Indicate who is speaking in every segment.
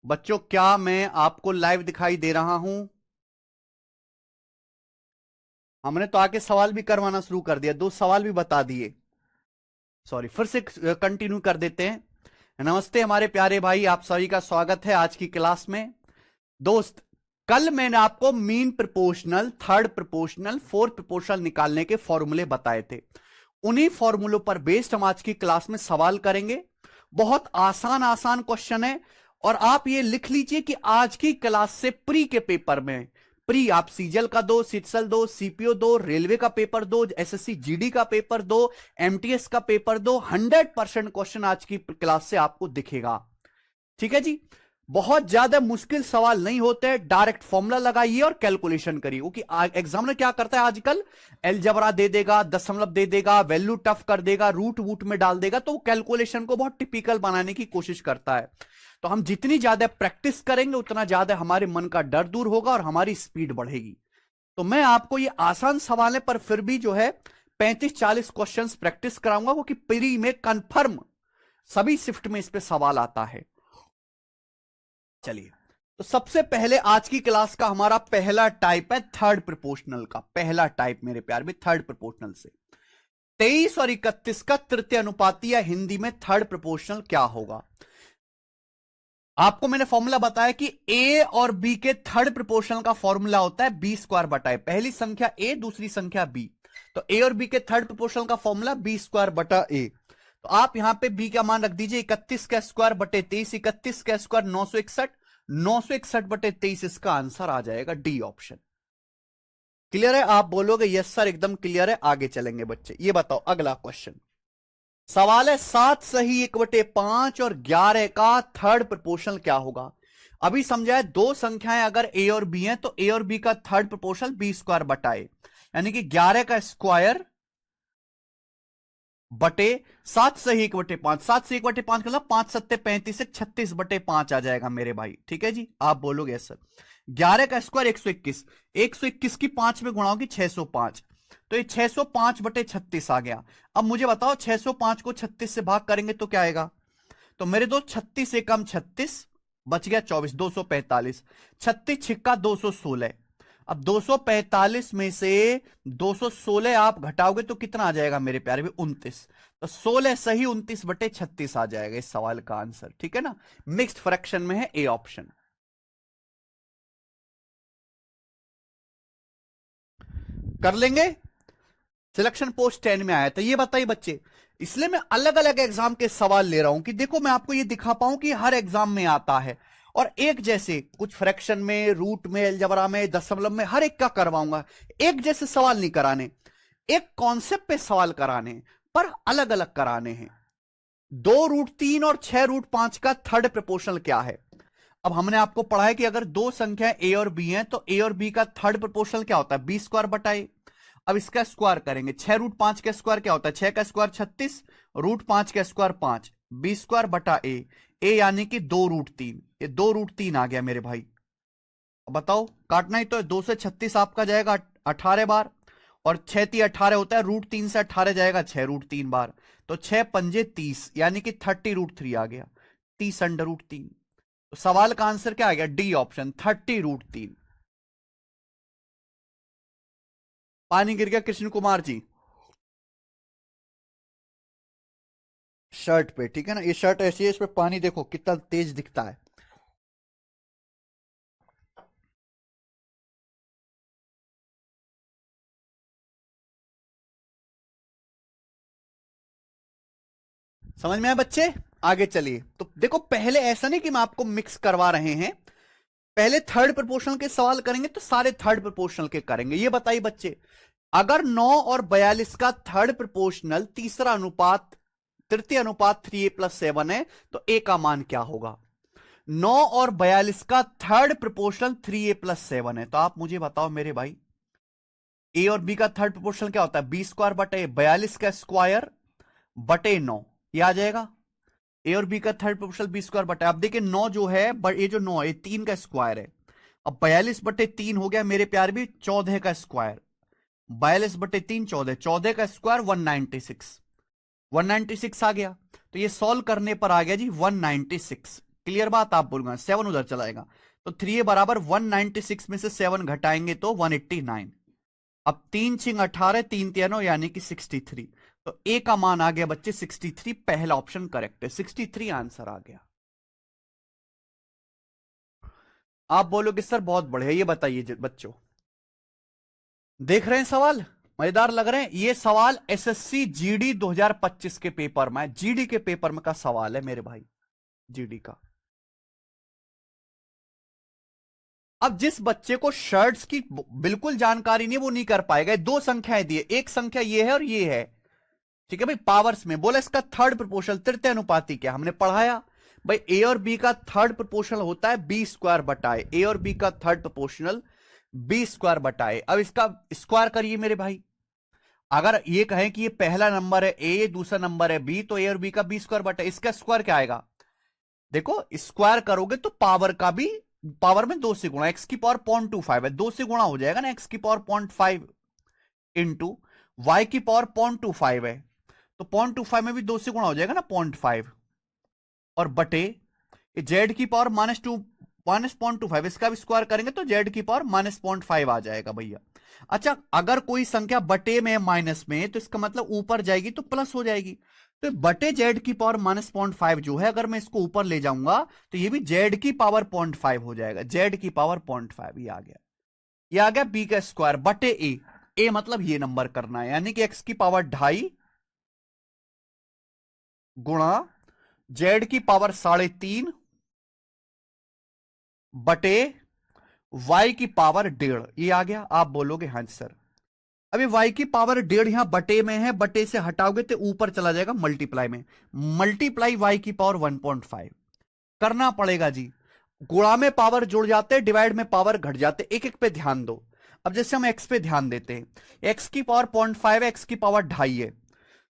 Speaker 1: बच्चों क्या मैं आपको लाइव दिखाई दे रहा हूं? हमने तो आके सवाल भी करवाना शुरू कर दिया, 2 सवाल भी बता दिए। सॉरी, फिर से कंटिन्यू कर देते हैं। नमस्ते हमारे प्यारे भाई, आप सभी का स्वागत है आज की क्लास में। दोस्त, कल मैंने आपको mean proportional, third proportional, fourth proportional निकालने के फॉर्मूले बताए थे। उन्हीं फॉर्मूलों पर बेस्ड हम आज की क्लास में सवाल करेंगे। बहुत आसान आसान क्वेश्चन है। और आप ये लिख लीजिए कि आज की क्लास से प्री के पेपर में, प्री आप सीजल का दो, सिटसल दो, सीपीओ दो, रेलवे का पेपर दो, एसएससी जीडी का पेपर दो, एमटीएस का पेपर दो, 100% क्वेश्चन आज की क्लास से आपको दिखेगा। ठीक है जी। बहुत ज्यादा मुश्किल सवाल नहीं होते, डायरेक्ट फॉर्मूला लगाइए और कैलकुलेशन करिए, क्योंकि एग्जामिनर क्या करता है आजकल, एलजबरा दे देगा, दशमलव दे देगा, वैल्यू टफ कर देगा, रूट वूट में डाल देगा, तो कैलकुलेशन को बहुत टिपिकल बनाने की कोशिश करता है। तो हम जितनी ज्यादा प्रैक्टिस करेंगे उतना ज्यादा हमारे मन का डर दूर होगा और हमारी स्पीड बढ़ेगी। तो मैं आपको ये आसान सवाल है पर फिर भी जो है 35-40 क्वेश्चंस प्रैक्टिस कराऊंगा, क्योंकि प्री में कंफर्म सभी शिफ्ट में इस पे सवाल आता है। चलिए, तो सबसे पहले आज की क्लास का हमारा पहला टाइप है थर्ड प्रोपोर्शनल का। पहला टाइप मेरे प्यार में थर्ड प्रोपोर्शनल से 23 और 31 का तृतीय अनुपाती या हिंदी में थर्ड प्रोपोर्शनल क्या होगा। आपको मैंने फॉर्मूला बताया कि ए और बी के थर्ड प्रोपोर्शनल का फॉर्मूला होता है बी स्क्वायर बटा ए। पहली संख्या ए, दूसरी संख्या बी, तो ए और बी के थर्ड प्रोपोर्शनल का फॉर्मूला बी स्क्वायर बटा ए। तो आप यहां पे बी का मान रख दीजिए 31 का स्क्वायर बटे 23, 31 का स्क्वायर 961, 961 बटे 23, इसका आंसर आ जाएगा डी ऑप्शन। क्लियर है? आप बोलोगे यस सर एकदम क्लियर है। आगे चलेंगे बच्चे, ये बताओ अगला क्वेश्चन। सवाल है 7 सही 1/5 और 11 का थर्ड प्रोपोर्शनल क्या होगा। अभी समझाए, दो संख्याएं अगर ए और बी हैं तो ए और बी का थर्ड प्रोपोर्शनल बी स्क्वायर बटाए, यानी कि 11 का स्क्वायर बटे 7 सही 1/5। 7 से 1/5 का मतलब 5 सत्ते 35 से 36/5 आ जाएगा मेरे भाई। ठीक है जी, आप बोलोगे सर। 11 का स्क्वायर 121, 121 की 5 में गुणा होगी 605, तो ये 605/36 आ गया। अब मुझे बताओ 605 को 36 से भाग करेंगे तो क्या आएगा। तो मेरे दो 36 से कम 36, बच गया 24, 245, 36 छिक्का 216। अब 245 में से 216 आप घटाओगे तो कितना आ जाएगा मेरे प्यारे भी, 29। तो 16 सही 29/36 आ जाएगा इस सवाल का आंसर। ठीक है ना, मिक्स्ड फ्रैक्शन में है ए ऑप्शन। कर लेंगे। सिलेक्शन पोस्ट 10 में आया था। ये बताइए बच्चे, इसलिए मैं अलग अलग एग्जाम के सवाल ले रहा हूं कि देखो मैं आपको ये दिखा पाऊं कि हर एग्जाम में आता है, और एक जैसे कुछ फ्रैक्शन में, रूट में, अलजबरा में, दशमलव में, हर एक का करवाऊंगा। एक जैसे सवाल नहीं कराने, एक कॉन्सेप्ट पे सवाल कराने, पर अलग अलग कराने हैं। 2√3 और 6√5 का थर्ड प्रोपोर्शनल क्या है। अब हमने आपको पढ़ा है कि अगर दो संख्याएं ए और बी हैं तो ए और बी का थर्ड प्रोपोर्शनल क्या होता है, बी स्क्वायर बटा ए। अब इसका स्क्वायर करेंगे, 6√5 का स्क्वायर क्या होता है, 6 का स्क्वायर 36, √5 का स्क्वायर 5, बी स्क्वायर बटा ए यानी कि 2√3। ये 2√3 आ गया मेरे भाई। अब बताओ, काटना ही तो है, 2 से 36 आपका जाएगा 18 बार, और 6×3 = 18 होता है, √3 से 18 जाएगा 6√3 बार, तो 6×5 = 30, यानी कि 30√3 आ गया, 30√3। तो सवाल का आंसर क्या आ गया, डी ऑप्शन 30√3। पानी गिर गया कृष्ण कुमार जी शर्ट पे। ठीक है ना, ये शर्ट ऐसी है, इस पे पानी देखो कितना तेज दिखता है। समझ में आया बच्चे? आगे चलिए। तो देखो, पहले ऐसा नहीं कि मैं आपको मिक्स करवा रहे हैं, पहले थर्ड प्रोपोर्शनल के सवाल करेंगे तो सारे थर्ड प्रोपोर्शनल के करेंगे। ये बताइए बच्चे, अगर 9 और 42 का थर्ड प्रोपोर्शनल तीसरा अनुपात, तृतीय अनुपात 3a+7 है तो a का मान क्या होगा। 9 और 42 का थर्ड प्रोपोर्शनल 3a+7 है, तो आप मुझे बताओ मेरे भाई, ए और बी का थर्ड प्रोपोर्शनल क्या होता है, बी स्क्वायर बटे 42 का स्क्वायर बटे 9, ये आ जाएगा। ए और बी का थर्ड प्रोपोर्शनल बी स्क्वायर बटे, अब देखिए 9 जो है, ये जो 9 है 3 का स्क्वायर है। अब 42/3 हो गया मेरे प्यार भी 14 का स्क्वायर, 42/3 14, 14 का स्क्वायर 196, 196 आ गया। तो ये सॉल्व करने पर आ गया जी 196। क्लियर बात, आप बोलूंगा 7 उधर चलाएगा तो 3a बराबर 196 में से 7 घटाएंगे तो 189। अब 3 छिंग 18, 3 तिया 9 यानी कि 63। तो ए का मान आ गया बच्चे 63, पहला ऑप्शन करेक्ट है, 63 आंसर आ गया। आप बोलोगे सर बहुत बढ़िया, ये बताइए बच्चों, देख रहे हैं सवाल मजेदार लग रहे हैं? ये सवाल एसएससी जीडी 2025 के पेपर में, जीडी के पेपर में का सवाल है मेरे भाई, जीडी का। अब जिस बच्चे को शर्ट्स की बिल्कुल जानकारी नहीं वो नहीं कर पाएगा। दो संख्याएं दी है, एक संख्या ये है और ये है, ठीक है भाई, पावर्स में बोला इसका थर्ड प्रोपोर्शनल तृतीय अनुपाती क्या हमने पढ़ाया भाई, ए और बी का थर्ड प्रोपोर्शनल होता है बी स्क्वायर बटाए, ए और बी का थर्ड प्रोपोर्शनल बी स्क्वायर बटाए। अब इसका स्क्वायर करिए मेरे भाई, अगर ये कहें कि ये पहला नंबर है ए, दूसरा नंबर है बी, तो ए और बी का बी स्क्वायर बटाए, इसका स्क्वायर क्या आएगा? देखो स्क्वायर करोगे तो पावर का भी, पावर में 2 से गुणा, एक्स की पावर 0.25 है, 2 से गुणा हो जाएगा ना, एक्स की पावर 0.5 इंटू वाई की पावर 0.25 है, तो 0.25 में भी 2 से गुणा हो जाएगा ना 0.5, और बटे जेड की पावर -0.25, इसका भी स्क्वायर करेंगे तो जेड की पावर -0.5 आ जाएगा भैया। अच्छा, अगर कोई संख्या बटे में माइनस में, तो इसका मतलब ऊपर जाएगी तो प्लस हो जाएगी, तो बटे जेड की पावर -0.5 जो है, अगर मैं इसको ऊपर ले जाऊंगा तो ये भी जेड की पावर 0.5 हो जाएगा, जेड की पावर 0.5, ये आ गया, ये आ गया बी का स्क्वायर बटे ए। ए मतलब ये नंबर करना है, यानी कि एक्स की पावर 2.5 गुणा जेड की पावर 3.5 बटे वाई की पावर 1.5, ये आ गया। आप बोलोगे हाँ सर, अभी वाई की पावर 1.5 यहां बटे में है, बटे से हटाओगे तो ऊपर चला जाएगा मल्टीप्लाई में, मल्टीप्लाई वाई की पावर 1.5 करना पड़ेगा जी। गुणा में पावर जुड़ जाते हैं, डिवाइड में पावर घट जाते, एक एक पे ध्यान दो। अब जैसे हम एक्स पे ध्यान देते हैं, एक्स की पावर 0.5 है, एक्स की पावर 2.5 है,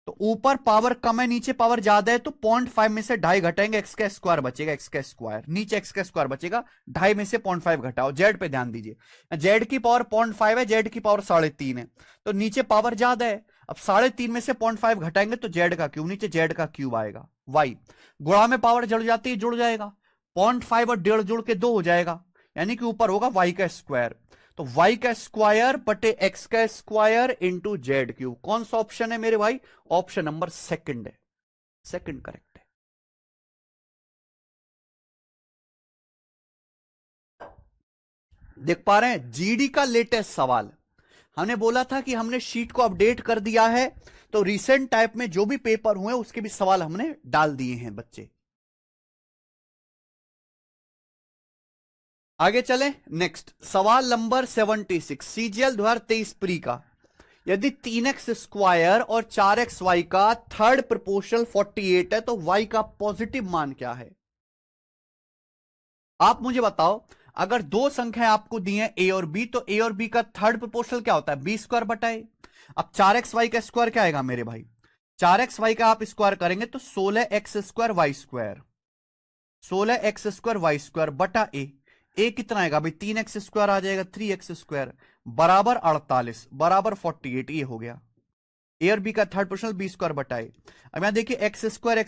Speaker 1: तो ऊपर पावर कम है नीचे पावर ज्यादा है, तो 0.5 में से 2.5 घटाएंगे, एक्स का स्क्वायर बचेगा, एक्स का स्क्वायर नीचे एक्स का स्क्वायर बचेगा, 2.5 में से 0.5 घटाओ, जेड पे ध्यान दीजिए, जेड की पावर 0.5 है, जेड की पावर 3.5 है, तो नीचे पावर ज्यादा है, अब 3.5 में से 0.5 घटाएंगे तो जेड का क्यूब, नीचे जेड का क्यूब आएगा। वाई गुणा में पावर जुड़ जाती है, जुड़ जाएगा, 0.5 और 1.5 जुड़ के 2 हो जाएगा, यानी कि ऊपर होगा वाई का स्क्वायर, तो y का स्क्वायर बटे x का स्क्वायर इंटू जेड क्यूब। कौन सा ऑप्शन है मेरे भाई? ऑप्शन नंबर सेकंड है, सेकंड करेक्ट है। देख पा रहे हैं जीडी का लेटेस्ट सवाल, हमने बोला था कि हमने शीट को अपडेट कर दिया है, तो रिसेंट टाइप में जो भी पेपर हुए उसके भी सवाल हमने डाल दिए हैं बच्चे। आगे चले, नेक्स्ट सवाल नंबर 76, सीजीएल 2023 प्री का, यदि 3x स्क्वायर और 4xy का थर्ड प्रोपोर्शनल 48 है तो y का पॉजिटिव मान क्या है? आप मुझे बताओ, अगर दो संख्याएं आपको दी हैं a और b, तो a और b का थर्ड प्रोपोर्शनल क्या होता है? b स्क्वायर बटाए, अब 4xy का स्क्वायर क्या आएगा मेरे भाई? 4xy का आप स्क्वायर करेंगे तो 16x square y square, 16x square y square बटा ए कितना आएगा भाई? 3x स्क्वायर आ जाएगा, 3x स्क्वायर बराबर 48 बराबर 48, ये हो गया। ए और बी का थर्ड पोर्शनल बी स्क्वायर बटाए, अब यहां देखिए एक्स स्क्वायर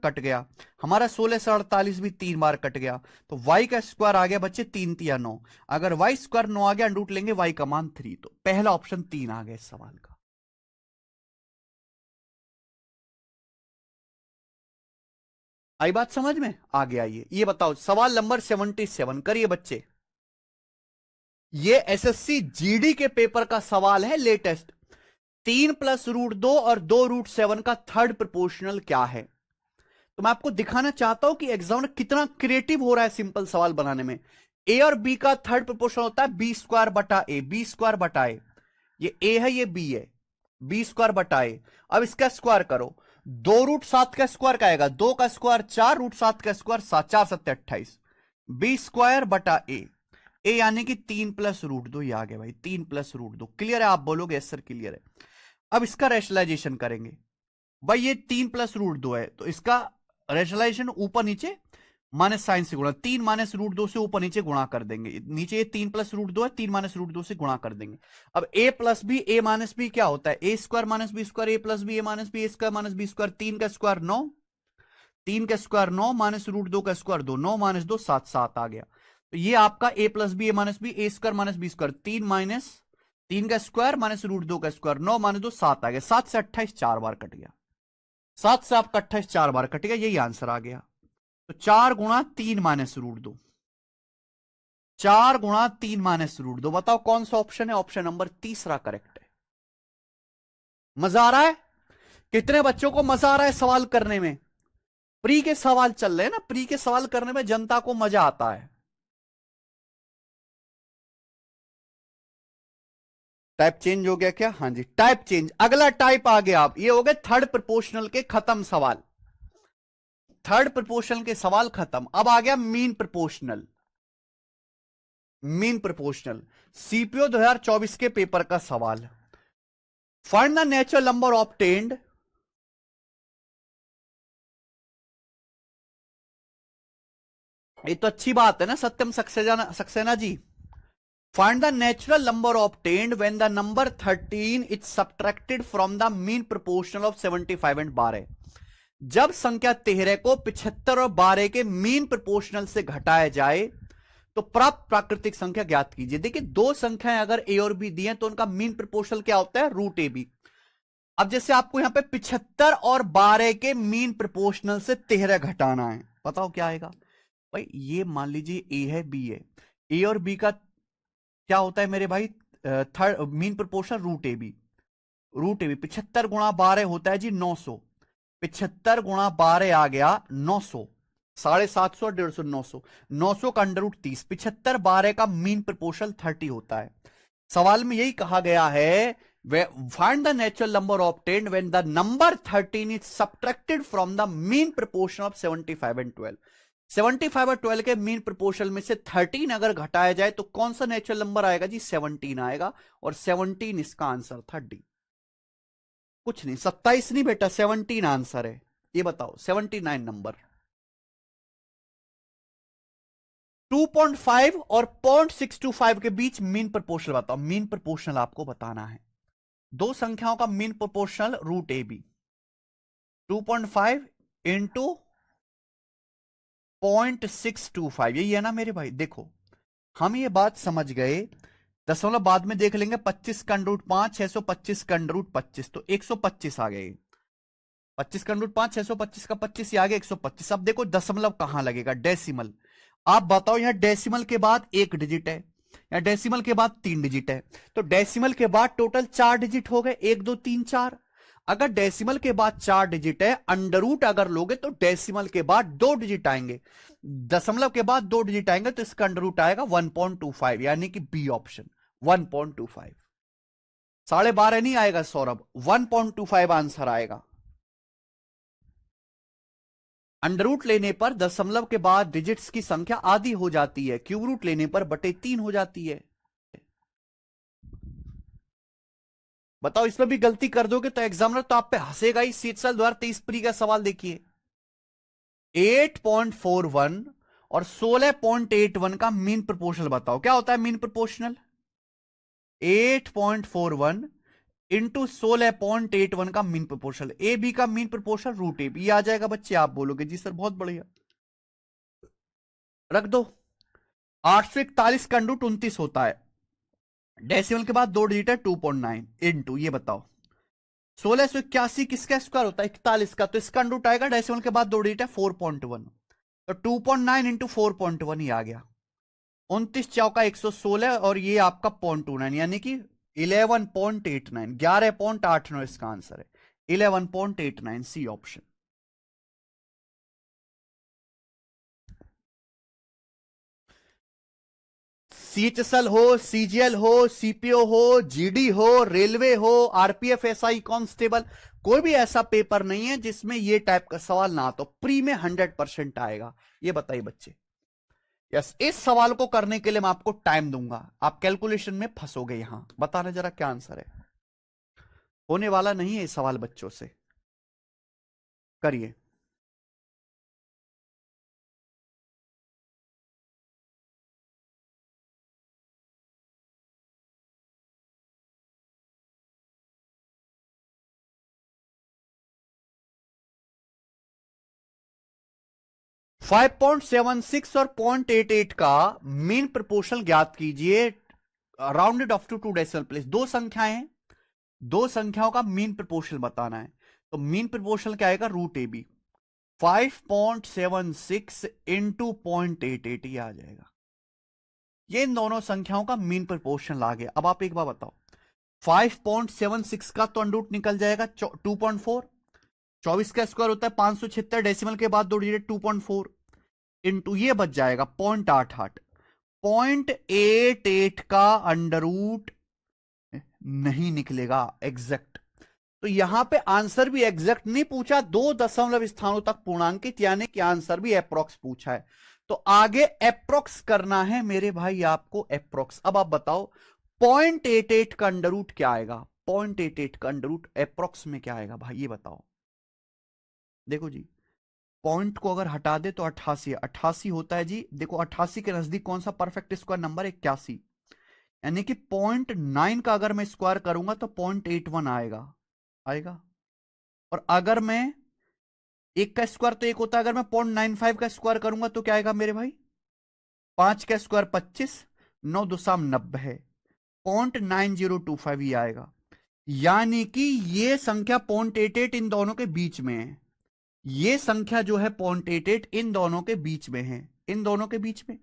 Speaker 1: कट गया, हमारा 16 से 48 भी 3 बार कट गया, तो वाई का स्क्वायर आ गया बच्चे 3 तिया 9, अगर वाई स्क्वायर 9 आ गया, अंडरूट लेंगे वाई का मान 3, तो पहला ऑप्शन 3 आ गया इस सवाल का। आई बात समझ में? आगे आइए, ये बताओ सवाल नंबर 77 करिए बच्चे, ये एसएससी जीडी के पेपर का सवाल है लेटेस्ट, 3 + √2 और 2 √7 का थर्ड प्रोपोर्शनल क्या है? तो मैं आपको दिखाना चाहता हूं कि एग्जाम कितना क्रिएटिव हो रहा है सिंपल सवाल बनाने में। ए और बी का थर्ड प्रोपोर्शनल होता है बी स्क्वायर बटा ए, बी स्क्वायर बटा ए, ये ए है ये बी है, बी स्क्वायर बटा ए। अब इसका स्क्वायर करो, 2 √7 का स्क्वायर क्या आएगा? 2 का स्क्वायर 4, √7 का स्क्वायर 7, 4 7 28, बी स्क्वायर बटा ए, ए यानी कि 3 + √2, ये आ गया भाई 3 + √2। क्लियर है? आप बोलोगे यस सर क्लियर है। अब इसका रेशनलाइजेशन करेंगे भाई, ये 3 + √2 है, तो इसका रेशनलाइजेशन ऊपर नीचे माइनस साइन से गुणा, 3 - √2 से ऊपर नीचे गुणा कर देंगे, नीचे ये 3 + √2 है, 3 - √2 से गुणा कर देंगे। अब a + b, a - b क्या होता है? a² - b² a + b a - b a² - b², 3 का स्क्वायर 9, 3 का स्क्वायर 9 माइनस रूट 2 का स्क्वायर 2, 9 माइनस 2 7, 7 आ गया। तो ये आपका a plus b a minus b, a square minus b square, 3 minus 3 का स्क्वायर माइनस रूट 2 का स्क्वायर, 9 माइनस 2 7 आ गया। 7 से 28 4 बार कट गया, 7 से आपका 28 4 बार कट गया, यही आंसर आ गया। तो 4 गुणा 3 माइनस रूट 2, 4 गुणा 3 माइनस रूट 2, बताओ कौन सा ऑप्शन है? ऑप्शन नंबर तीसरा करेक्ट है। मजा आ रहा है? कितने बच्चों को मजा आ रहा है सवाल करने में? प्री के सवाल चल रहे हैं ना, प्री के सवाल करने में जनता को मजा आता है। टाइप चेंज हो गया क्या? हाँ जी, टाइप चेंज। अगला टाइप आ गया। आप ये हो गए थर्ड प्रोपोर्शनल के खत्म सवाल, थर्ड प्रोपोर्शनल के सवाल खत्म। अब आ गया mean proportional. Mean proportional CPO 2024 के पेपर का सवाल। Find the natural number obtained, ये तो अच्छी बात है ना Satyam Saxena Saxena ji. Find the natural number obtained when the number 13 is subtracted from the mean proportional of 75 and 12। जब संख्या 13 को 75 और 12 के मीन प्रोपोर्शनल से घटाया जाए तो प्राप्त प्राकृतिक संख्या ज्ञात कीजिए। देखिए दो संख्याएं अगर ए और बी दी हैं तो उनका मीन प्रोपोर्शनल क्या होता है? Root a b. अब जैसे आपको यहां पे 75 और 12 के मीन प्रोपोर्शनल से 13 घटाना है, बताओ क्या आएगा? भाई ये मान लीजिए ए है बी है, ए और बी का क्या होता है मेरे भाई? Third mean proportional root a b. Root a b 75 गुणा 12 होता है जी 900, 75 गुणा 12 आ गया 900, 750 150 900, 900 का अंडर रूट 30, 75 12 का मीन प्रोपोर्शनल 30 होता है। सवाल में यही कहा गया है, find the natural number obtained when the number 13 is subtracted from the mean proportion of 75 and 12। 75 और 12 के मीन प्रोपोर्शनल में से 13 अगर घटाया जाए तो कौन सा नेचुरल नंबर आएगा जी? 17 आएगा, और 17 इसका आंसर था डी। कुछ नहीं, 27 नहीं बेटा, 17 आंसर है। ये बताओ 79 नंबर। 2.5 और 0.625 के बीच मीन प्रोपोर्शनल बताओ। मीन प्रोपोर्शनल आपको बताना है, दो संख्याओं का mean proportional root a b. 2.5 into 0.625, यही है ना मेरे भाई? देखो हम ये बात समझ गए, दशमलव बाद में देख लेंगे। 25 का अंडर रूट 5, 625 का अंडर रूट 25, तो 125 आ गए। 25 का अंडर रूट 5, 625 का 25, ये आ गया 125। अब देखो दशमलव कहां लगेगा? डेसिमल। आप बताओ यहां डेसिमल के बाद एक डिजिट है या डेसिमल के बाद 3 डिजिट है? तो डेसिमल के बाद टोटल 4 डिजिट हो गए, 1 2 3 4। अगर डेसिमल के बाद 4 डिजिट है, अंडर रूट अगर लोगे तो डेसिमल के बाद 2 डिजिट आएंगे, दशमलव के बाद 2 डिजिट आएंगे, तो इसका अंडर रूट आएगा 1.25, यानी कि बी ऑप्शन 1.25। 12.5 नहीं आएगा सौरभ, 1.25 आंसर आएगा। अंडर रूट लेने पर दशमलव के बाद डिजिट्स की संख्या आधी हो जाती है, क्यूब रूट लेने पर बटे 3 हो जाती है। बताओ इसमें भी गलती कर दोगे तो एग्जामिनर तो आप पे हंसेगा ही। सीट साल 2023 प्री का सवाल देखिए, 8.41 और 16.81 का मीन प्रोपोर्शनल बताओ। क्या होता है मीन प्रोपोर्शनल? 8.41 इंटू 16.81 का मीन प्रोपोर्शनल। ए बी का mean proportional root a b आ जाएगा बच्चे। आप बोलोगे जी सर बहुत बढ़िया, रख दो। 841 का अंडर रूट 29 होता है, डेसिमल के बाद 2 डिजिट है 2.9 इंटू, ये बताओ 1681 किसका स्क्वायर होता है? 41 का, तो इसका अंडर रूट आएगा, डेसिमल के बाद 2 डिजिट है 4.1, तो 2.9 इंटू 4.1 ही आ गया। 29 चौका 116 और ये आपका 0.29, यानी कि 11.89, 11.89 इसका आंसर है, 11.89 सी ऑप्शन। सीएचएसएल हो, सीजीएल हो, सीपीओ हो, जीडी हो, रेलवे हो, आरपीएफ एसआई कांस्टेबल, कोई भी ऐसा पेपर नहीं है जिसमें ये टाइप का सवाल ना, तो प्री में 100% आएगा। ये बताइए बच्चे। यस, इस सवाल को करने के लिए मैं आपको टाइम दूंगा, आप कैलकुलेशन में फंसोगे। यहां बताना जरा क्या आंसर है। होने वाला नहीं है इस सवाल बच्चों से, करिए। 5.76 और 0.88 का मीन प्रोपोर्शनल ज्ञात कीजिए, rounded off to 2 decimal place. दो संख्याएं हैं, दो संख्याओं का मीन प्रोपोर्शनल बताना है, तो मीन प्रोपोर्शनल क्या आएगा, रूट ए बी। 5.76 इंटू 0.88 ये आ जाएगा। ये इन दोनों संख्याओं का मीन प्रोपोर्शनल आ गया। अब आप एक बार बताओ, 5.76 का तो अंडरूट निकल जाएगा 2.4, 24 का स्क्वायर होता है 576, डेसिमल के बाद दो डिजिट 2.4 इंटू ये बच जाएगा 0.88। 0.88 का अंडररूट नहीं निकलेगा एग्जैक्ट, तो यहां पे आंसर भी एग्जैक्ट नहीं पूछा, 2 दशमलव स्थानों तक पूर्णांकित, यानी कि आंसर भी अप्रोक्स पूछा है। तो आगे अप्रोक्स करना है मेरे भाई आपको, अप्रोक्स। अब आप बताओ 0.88 का अंडररूट क्या आएगा, 0.88 का अंडररूट अप्रोक्स में क्या आएगा भाई, ये बताओ। देखो जी, पॉइंट को अगर हटा दे तो 88, 88 होता है जी। देखो 88 के नजदीक कौन सा परफेक्ट स्क्वायर नंबर है, 81, यानी कि 0.9 का अगर मैं स्क्वायर करूंगा तो 0.81 आएगा। और अगर मैं एक का स्क्वायर तो एक होता है, अगर मैं 0.95 का स्क्वायर करूंगा तो क्या आएगा मेरे भाई, 5 का स्क्वायर 25, 9 दुसाम 90 है, 0.9025 ये आएगा। यानी कि ये संख्या 0.88 इन दोनों के बीच में है, ये संख्या जो है 0.88 इन दोनों के बीच में है, इन दोनों के बीच में।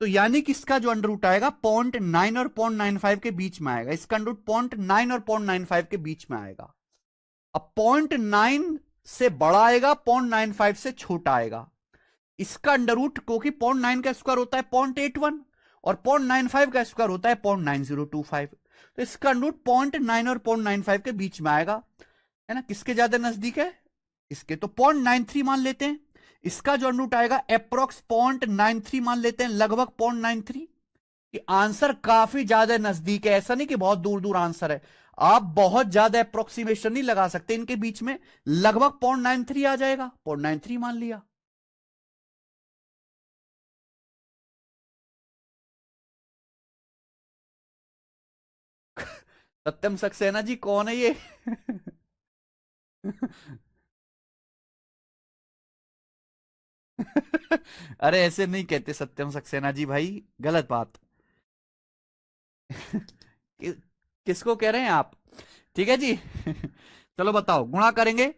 Speaker 1: तो यानी कि इसका जो अंडर रूट आएगा 0.9 और 0.95 के बीच में आएगा, इसका अंडर रूट 0.9 और 0.95 के बीच में आएगा। अब 0.9 से बड़ा आएगा, 0.95 से छोटा आएगा। इसका अंडर रूट, क्योंकि 0.9 का स्क्वायर होता है 0.81 और 0.95 का स्क्वायर होता है 0.9025, तो इसका अंडर रूट 0.9 और 0.95 के बीच में आएगा, है ना। किसके ज्यादा नजदीक है, इसके, तो 0.93 मान लेते हैं। इसका जो अंडर रूट आएगा अप्रोक्स 0.93 मान लेते हैं, लगभग 0.93। कि आंसर काफी ज्यादा नजदीक है, ऐसा नहीं कि बहुत दूर दूर आंसर है, आप बहुत ज्यादा अप्रोक्सीमेशन नहीं लगा सकते, इनके बीच में लगभग 0.93 आ जाएगा, 0.93 मान लिया। सत्यम सक्सेना जी कौन है ये? अरे ऐसे नहीं कहते सत्यम सक्सेना जी भाई, गलत बात। कि, किसको कह रहे हैं आप, ठीक है जी। चलो बताओ, गुणा करेंगे,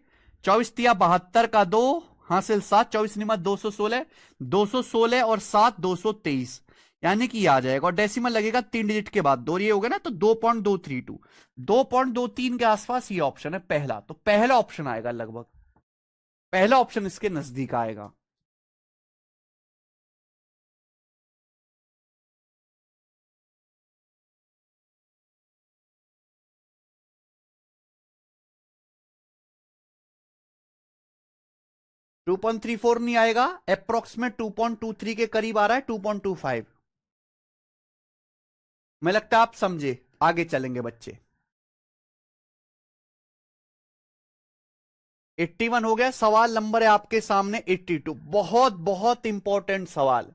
Speaker 1: 24 तिया 72 का 2 हासिल 7, 24 निमत 216, 216 और 7 223, यानी कि आ जाएगा। और डेसिमल लगेगा 3 डिजिट के बाद, दो ये हो गया ना, तो 2.232, 2.23 के आसपास ये ऑप्शन है पहला, तो पहला ऑप्शन आएगा, लगभग पहला ऑप्शन इसके नजदीक आएगा। टू 2.34 नहीं आएगा, अप्रोक्सीमेट 2.23 के करीब आ रहा है, 2.25। मैं लगता है आप समझे, आगे चलेंगे बच्चे। 81 हो गया। सवाल नंबर है आपके सामने 82, बहुत बहुत इंपॉर्टेंट सवाल,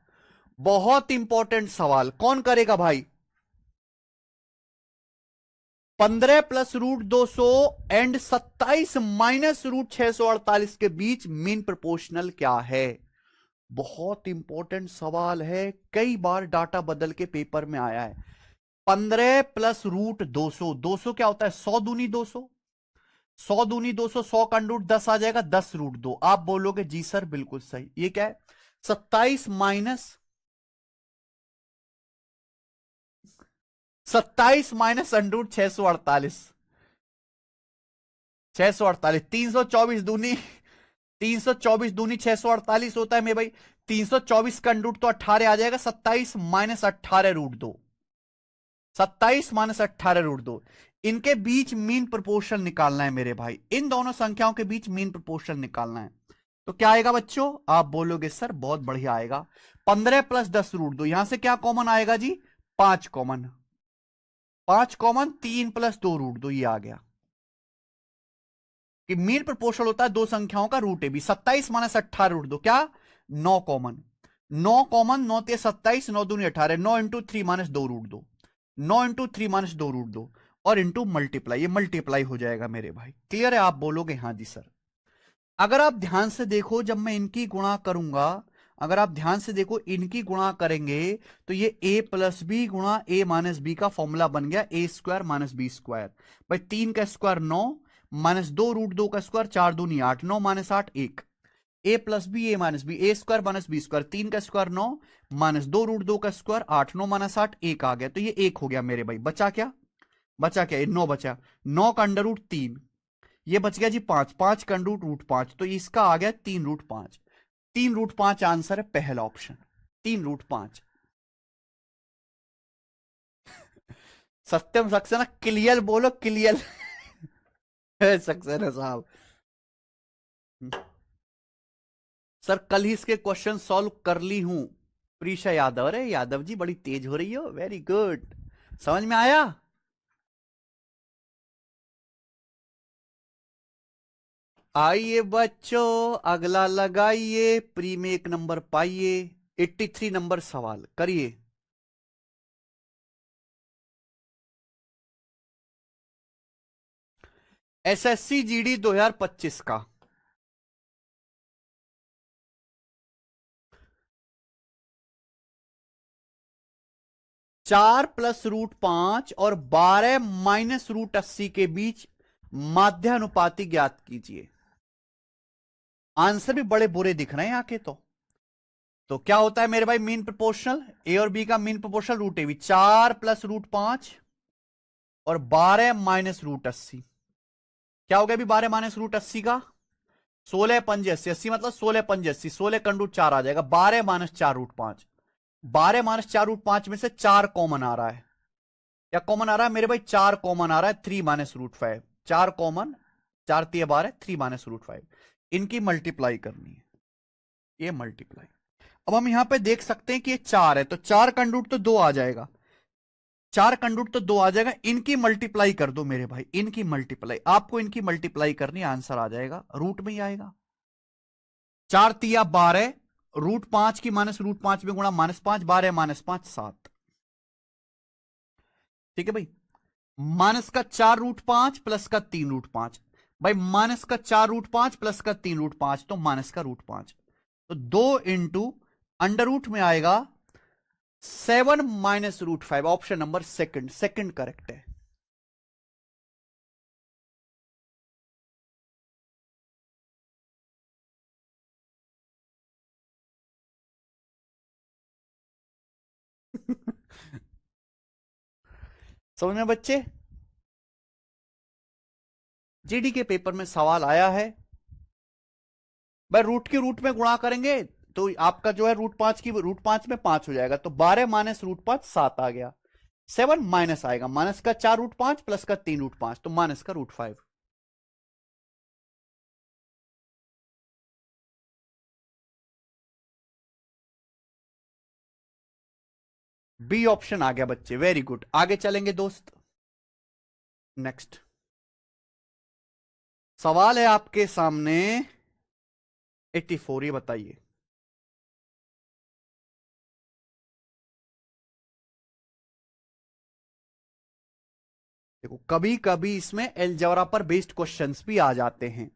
Speaker 1: बहुत इंपॉर्टेंट सवाल। कौन करेगा भाई, 15 plus root 200 and 27 minus root 648 के बीच मीन प्रोपोर्शनल क्या है। बहुत इंपॉर्टेंट सवाल है, कई बार डाटा बदल के पेपर में आया है। 15 प्लस रूट 200, 200 क्या होता है, 100 दूनी 200, 100 दूनी 200, 100 का अंडर रूट 10 आ जाएगा, 10 रूट 2। आप बोलोगे जी सर बिल्कुल सही, ये क्या है, 27 माइनस 27 माइनस अंडर रूट 648, 648, 324 दूनी, 324 दूनी 648 होता है मेरे भाई, 324 का अंडर रूट तो 18 आ जाएगा, 27 माइनस 18 रूट 2, 27 माइनस 18 रूट 2। इनके बीच मीन प्रोपोर्शन निकालना है मेरे भाई, इन दोनों संख्याओं के बीच मीन प्रोपोर्शन निकालना है। तो क्या आएगा बच्चों, आप बोलोगे सर बहुत बढ़िया आएगा, 15 प्लस 10 रूट 2, यहां से क्या कॉमन आएगा जी, 5 कॉमन, 5 कॉमन, 3 प्लस 2 रूट 2, ये आ गया। कि मीन प्रोपोर्शनल होता है दो संख्याओं का root a b. 27 minus 18 root 2 क्या, 9 कॉमन, 9 कॉमन, 9 ते 27, 9 दूनी 18, 9 into 3 minus 2 root 2, 9 into 3 minus 2 root 2 और इंटू मल्टीप्लाई, ये मल्टीप्लाई हो जाएगा मेरे भाई। क्लियर है, आप बोलोगे हाँ जी सर। अगर आप ध्यान से देखो, जब मैं इनकी गुणा करूंगा अगर आप ध्यान से देखो इनकी गुणा करेंगे तो ये a प्लस बी गुणा a माइनस बी का फॉर्मूला बन गया a square minus b square. भाई 3 का स्क्वायर 9 माइनस 2 रूट 2 का स्क्वायर 4 दूनी 8 9 minus 8 1 a plus b a minus b a square minus b square 3 का स्क्वायर 9 माइनस 2 रूट 2 का स्क्वायर 8 9 माइनस 8 1 आ गया। तो ये 1 हो गया मेरे भाई। बचा क्या? बचा क्या? ये 9 बचा। 9 का अंडर रूट 3, ये बच गया जी 5 5 का अंडर रूट 5, तो इसका आ गया 3 रूट 5। 3 रूट 5 आंसर है पहला ऑप्शन, 3 रूट 5। सत्यम सक्सेना क्लियर बोलो, क्लियर। सक्सेना साहब। सर कल ही इसके क्वेश्चन सॉल्व कर ली हूं। प्रीशा यादव, अरे यादव जी बड़ी तेज हो रही हो, वेरी गुड। समझ में आया? आइए बच्चों अगला लगाइए, प्री में 1 नंबर पाइए। 83 नंबर सवाल करिए। एसएससी जीडी 2025 का 4 प्लस रूट 5 और 12 माइनस रूट 80 के बीच माध्यानुपाती ज्ञात कीजिए। आंसर भी बड़े बुरे दिख रहे हैं यहां के तो क्या होता है मेरे भाई? मीन प्रोपोर्शनल, ए और बी का mean proportional root a b. 4 plus root 5 और 12 माइनस रूट 80। क्या हो गया अभी 12 माइनस रूट 80 का? 16 पंजे 80, 80 मतलब 16 पंजे 80, 16 का रूट 4 आ जाएगा। 12 माइनस 4 रूट 5, 12 माइनस 4 रूट 5 में से 4 कॉमन आ रहा है। क्या कॉमन आ रहा है मेरे भाई? 4 कॉमन आ रहा है। 3 माइनस रूट 5, 4 कॉमन, 4 तिया 12, 3 माइनस रूट 5। इनकी मल्टीप्लाई करनी है, ये मल्टीप्लाई। अब हम यहां पे देख सकते हैं कि ये 4 है, तो 4 का रूट तो 2 आ जाएगा। 4 का रूट तो 2 आ जाएगा। इनकी मल्टीप्लाई कर दो मेरे भाई, इनकी मल्टीप्लाई, आपको इनकी मल्टीप्लाई करनी, आंसर आ जाएगा, रूट में ही आएगा। 4 तिया 12, रूट 5 की माइनस रूट 5 में गुणा माइनस 5, 12 माइनस 5 7। ठीक है भाई। माइनस का 4 रूट 5 प्लस का 3 रूट 5। भाई माइनस का 4 रूट 5 प्लस का 3 रूट 5, तो माइनस का रूट 5। तो 2 इंटू अंडर रूट में आएगा 7 minus root 5। Option number second, second correct है। समझ में बच्चे? जीडी के पेपर में सवाल आया है भाई, रूट के रूट में गुणा करेंगे तो आपका जो है रूट 5 की रूट 5 में 5 हो जाएगा, तो 12 माइनस रूट 5 7 आ गया। 7 माइनस आएगा, माइनस का 4 रूट 5 प्लस का 3 रूट 5, तो माइनस का रूट 5। बी ऑप्शन आ गया बच्चे, वेरी गुड। आगे चलेंगे दोस्त। नेक्स्ट सवाल है आपके सामने 84, ये बताइए। देखो कभी कभी इसमें एलजेब्रा पर बेस्ड क्वेश्चंस भी आ जाते हैं।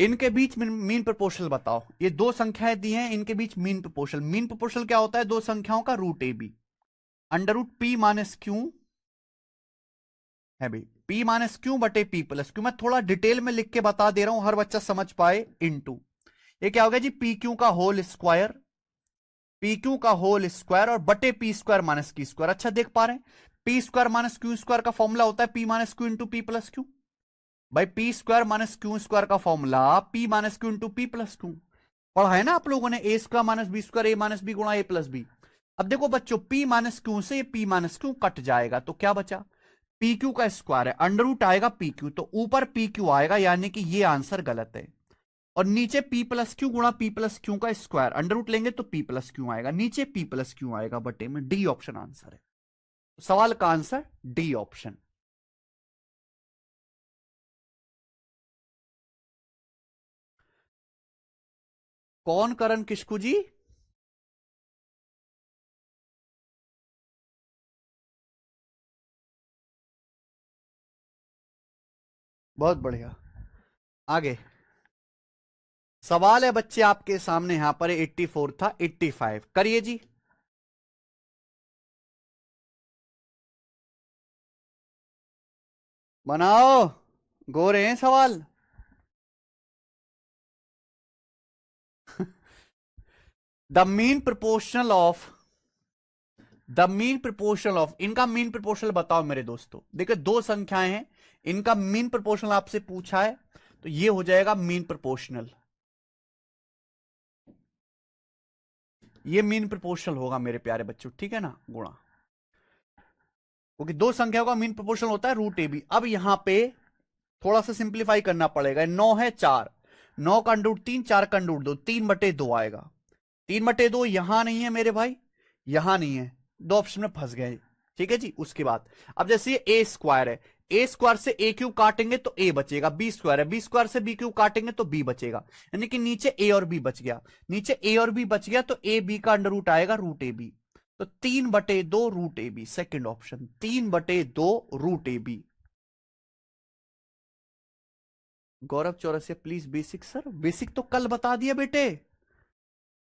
Speaker 1: इनके बीच मीन प्रोपोर्शनल बताओ। ये दो संख्याएं दी हैं, इनके बीच मीन प्रोपोर्शनल। मीन प्रोपोर्शनल क्या होता है? दो संख्याओं का root a b, under root p minus q है भाई, पी माइनस क्यू बटे पी प्लस क्यू। मैं थोड़ा डिटेल में लिख के बता दे रहा हूं, हर बच्चा समझ पाए। इनटू ये क्या हो गया जी? पी क्यू का होल स्क्वायर, पी क्यू का होल स्क्वायर और बटे p square minus q square. अच्छा देख पा रहे हैं? P square minus q square का फॉर्मूला होता है p minus q into p plus q. भाई p square minus q square का formula p minus q into p plus q. पढ़ा है ना आप लोगों ने? A square minus b square, A minus b गुणा ए प्लस बी। अब देखो बच्चों, पी माइनस क्यू से पी माइनस क्यू कट जाएगा, तो क्या बचा? पी क्यू का स्क्वायर है, अंडर रूट आएगा पी क्यू, तो ऊपर पी क्यू आएगा, यानी कि ये आंसर गलत है। और नीचे पी प्लस क्यू गुणा पी प्लस क्यू का स्क्वायर, अंडर रूट लेंगे तो पी प्लस क्यू आएगा, नीचे पी प्लस क्यू आएगा बटे में। डी ऑप्शन आंसर है। सवाल का आंसर डी ऑप्शन। कौन करण किसकू जी? बहुत बढ़िया। आगे सवाल है बच्चे आपके सामने, यहां पर 84 था, 85 करिए जी। बनाओ, गोरे हैं सवाल। The mean proportional of, the mean proportional of, इनका मीन प्रोपोर्शनल बताओ मेरे दोस्तों। देखिए दो संख्याएं हैं, इनका मीन प्रोपोर्शनल आपसे पूछा है, तो ये हो जाएगा मीन प्रोपोर्शनल। ये मीन प्रोपोर्शनल होगा मेरे प्यारे बच्चों, ठीक है ना, गुणा, क्योंकि दो संख्याओं का मीन प्रोपोर्शनल होता है रूट ए बी। अब यहां पे थोड़ा सा सिंप्लीफाई करना पड़ेगा। 9 है 4, 9 का अंडर रूट 3, 4 का अंडर रूट 2, 3/2 आएगा। 3/2 यहां नहीं है मेरे भाई, यहां नहीं है, दो ऑप्शन में फंस गए। ठीक है जी। उसके बाद अब जैसे ये ए स्क्वायर है, ए स्क्वायर से ए क्यूब काटेंगे तो ए बचेगा, बी स्क्वायर है, बी स्क्वायर से बी क्यूब काटेंगे तो बी बचेगा, यानी कि नीचे ए और बी बच गया। नीचे ए और बी बच गया तो ए बी का अंडर रूट आएगा रूट ए बी। तो 3/2 root a b, second option 3/2 root a b. Gaurav Chaurasia please basic sir, basic तो कल बता दिया बेटे,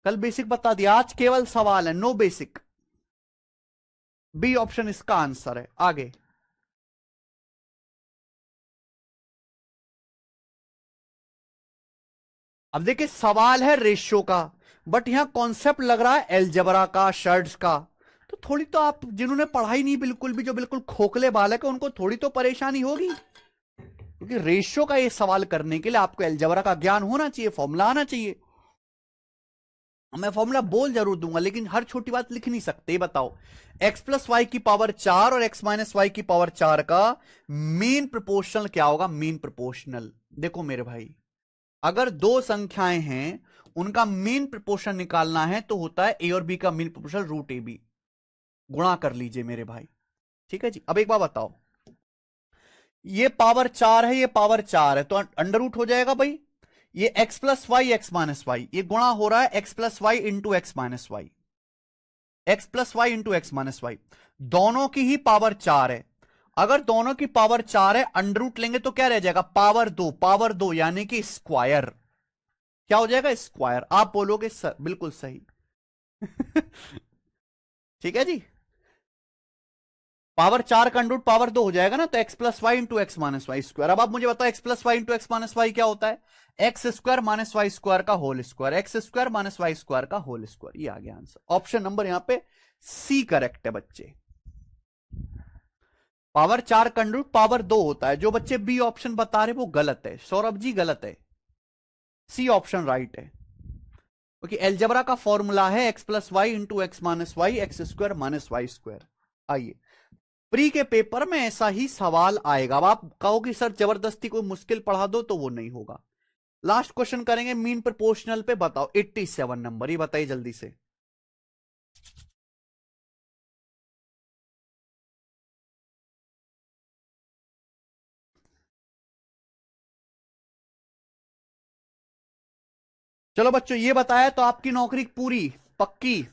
Speaker 1: कल बेसिक बता दिया, आज केवल सवाल है, नो बेसिक। बी ऑप्शन इसका आंसर है। आगे अब देखिए सवाल है रेशियो का, बट यहां कॉन्सेप्ट लग रहा है एलजबरा का, शर्ट्स का। तो थोड़ी तो आप जिन्होंने पढ़ाई नहीं बिल्कुल भी, जो बिल्कुल खोखले बालक है, उनको थोड़ी तो परेशानी होगी, क्योंकि रेशियो का ये सवाल करने के लिए आपको एलजबरा का ज्ञान होना चाहिए, फॉर्मूला आना चाहिए। मैं फॉर्मूला बोल जरूर दूंगा, लेकिन हर छोटी बात लिख नहीं सकते। ये बताओ, x प्लस वाई की पावर 4 और x माइनस वाई की पावर 4 का मीन प्रोपोर्शनल क्या होगा? मीन प्रोपोर्शनल, देखो मेरे भाई, अगर दो संख्याएं हैं, उनका मीन प्रोपोर्शन निकालना है तो होता है ए और बी का mean proportion root a b, गुणा कर लीजिए मेरे भाई। ठीक है जी। अब एक बात बताओ, ये पावर 4 है, ये पावर 4 है, तो अंडर रूट हो जाएगा भाई। ये x plus y, x minus y, ये गुणा हो रहा है x plus y into x minus y, x plus y into x minus y, दोनों की ही पावर 4 है। अगर दोनों की पावर 4 है, अंडर रूट लेंगे तो क्या रह जाएगा? पावर 2, पावर 2 यानी कि स्क्वायर। क्या हो जाएगा? स्क्वायर। आप बोलोगे सर बिल्कुल सही। ठीक है जी। पावर 4 का अंडर पावर 2 हो जाएगा ना, तो x plus y into x minus y square. अब आप मुझे बताओ x plus y into x minus y क्या होता है? X square minus y square का whole square, x square minus y square का होल स्क्वायर। ये आ गया आंसर। ऑप्शन नंबर यहां पे सी करेक्ट है बच्चे। पावर 4 का अंडर पावर 2 होता है। जो बच्चे बी ऑप्शन बता रहे वो गलत है, सौरभ जी गलत है, सी ऑप्शन राइट है। क्योंकि एलजबरा का फॉर्मूला है x plus y into x minus y, x square minus y square. आइए, प्री के पेपर में ऐसा ही सवाल आएगा। अब आप कहोगे सर जबरदस्ती कोई मुश्किल पढ़ा दो, तो वो नहीं होगा। लास्ट क्वेश्चन करेंगे मीन प्रोपोर्शनल पे। बताओ 87 नंबर, ये बताइए जल्दी से। चलो बच्चों, ये बताया तो आपकी नौकरी पूरी पक्की।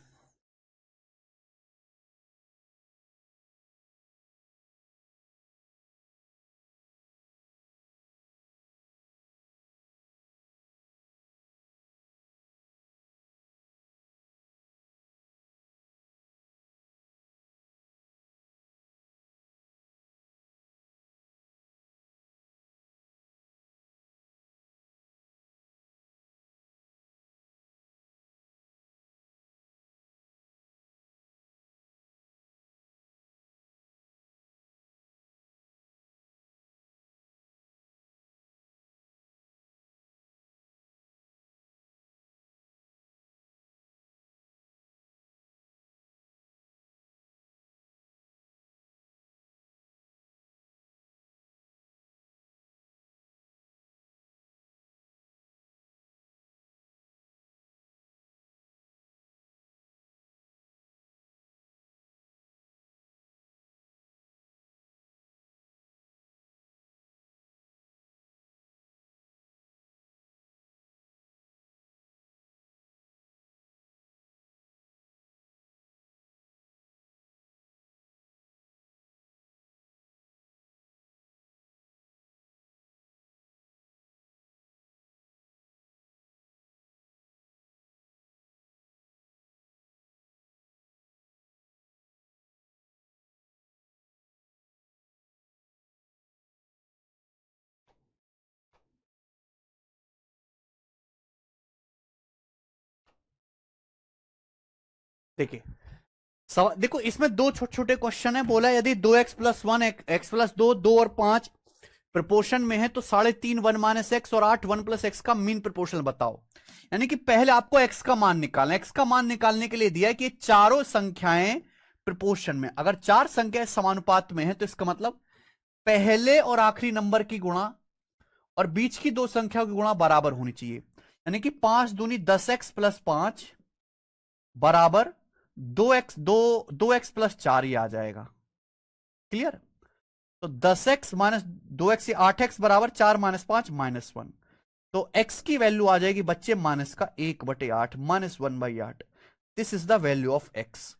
Speaker 1: देखिए देखो इसमें दो छोटे छोटे क्वेश्चन है। बोला यदि 2x+1 x+2 2 और 5 प्रपोर्शन में है तो 3.5 1 माइनस एक्स और 8 1 प्लस एक्स का मीन प्रपोर्शन बताओ। यानी कि पहले आपको एक्स का मान निकालना। एक्स का मान निकालने के लिए दिया है कि चारों संख्याएं प्रपोर्शन में, अगर चार संख्याएं समानुपात में है तो इसका मतलब पहले और आखिरी नंबर की गुणा और बीच की दो संख्याओं की गुणा बराबर होनी चाहिए। यानी कि 5 दूनी 10x+5 बराबर 2x ही आ जाएगा। क्लियर? तो 10x माइनस 2x, 8x बराबर 4 - 5 - 1। तो x की वैल्यू आ जाएगी बच्चे माइनस का 1/8 -1/8। This is the value of x।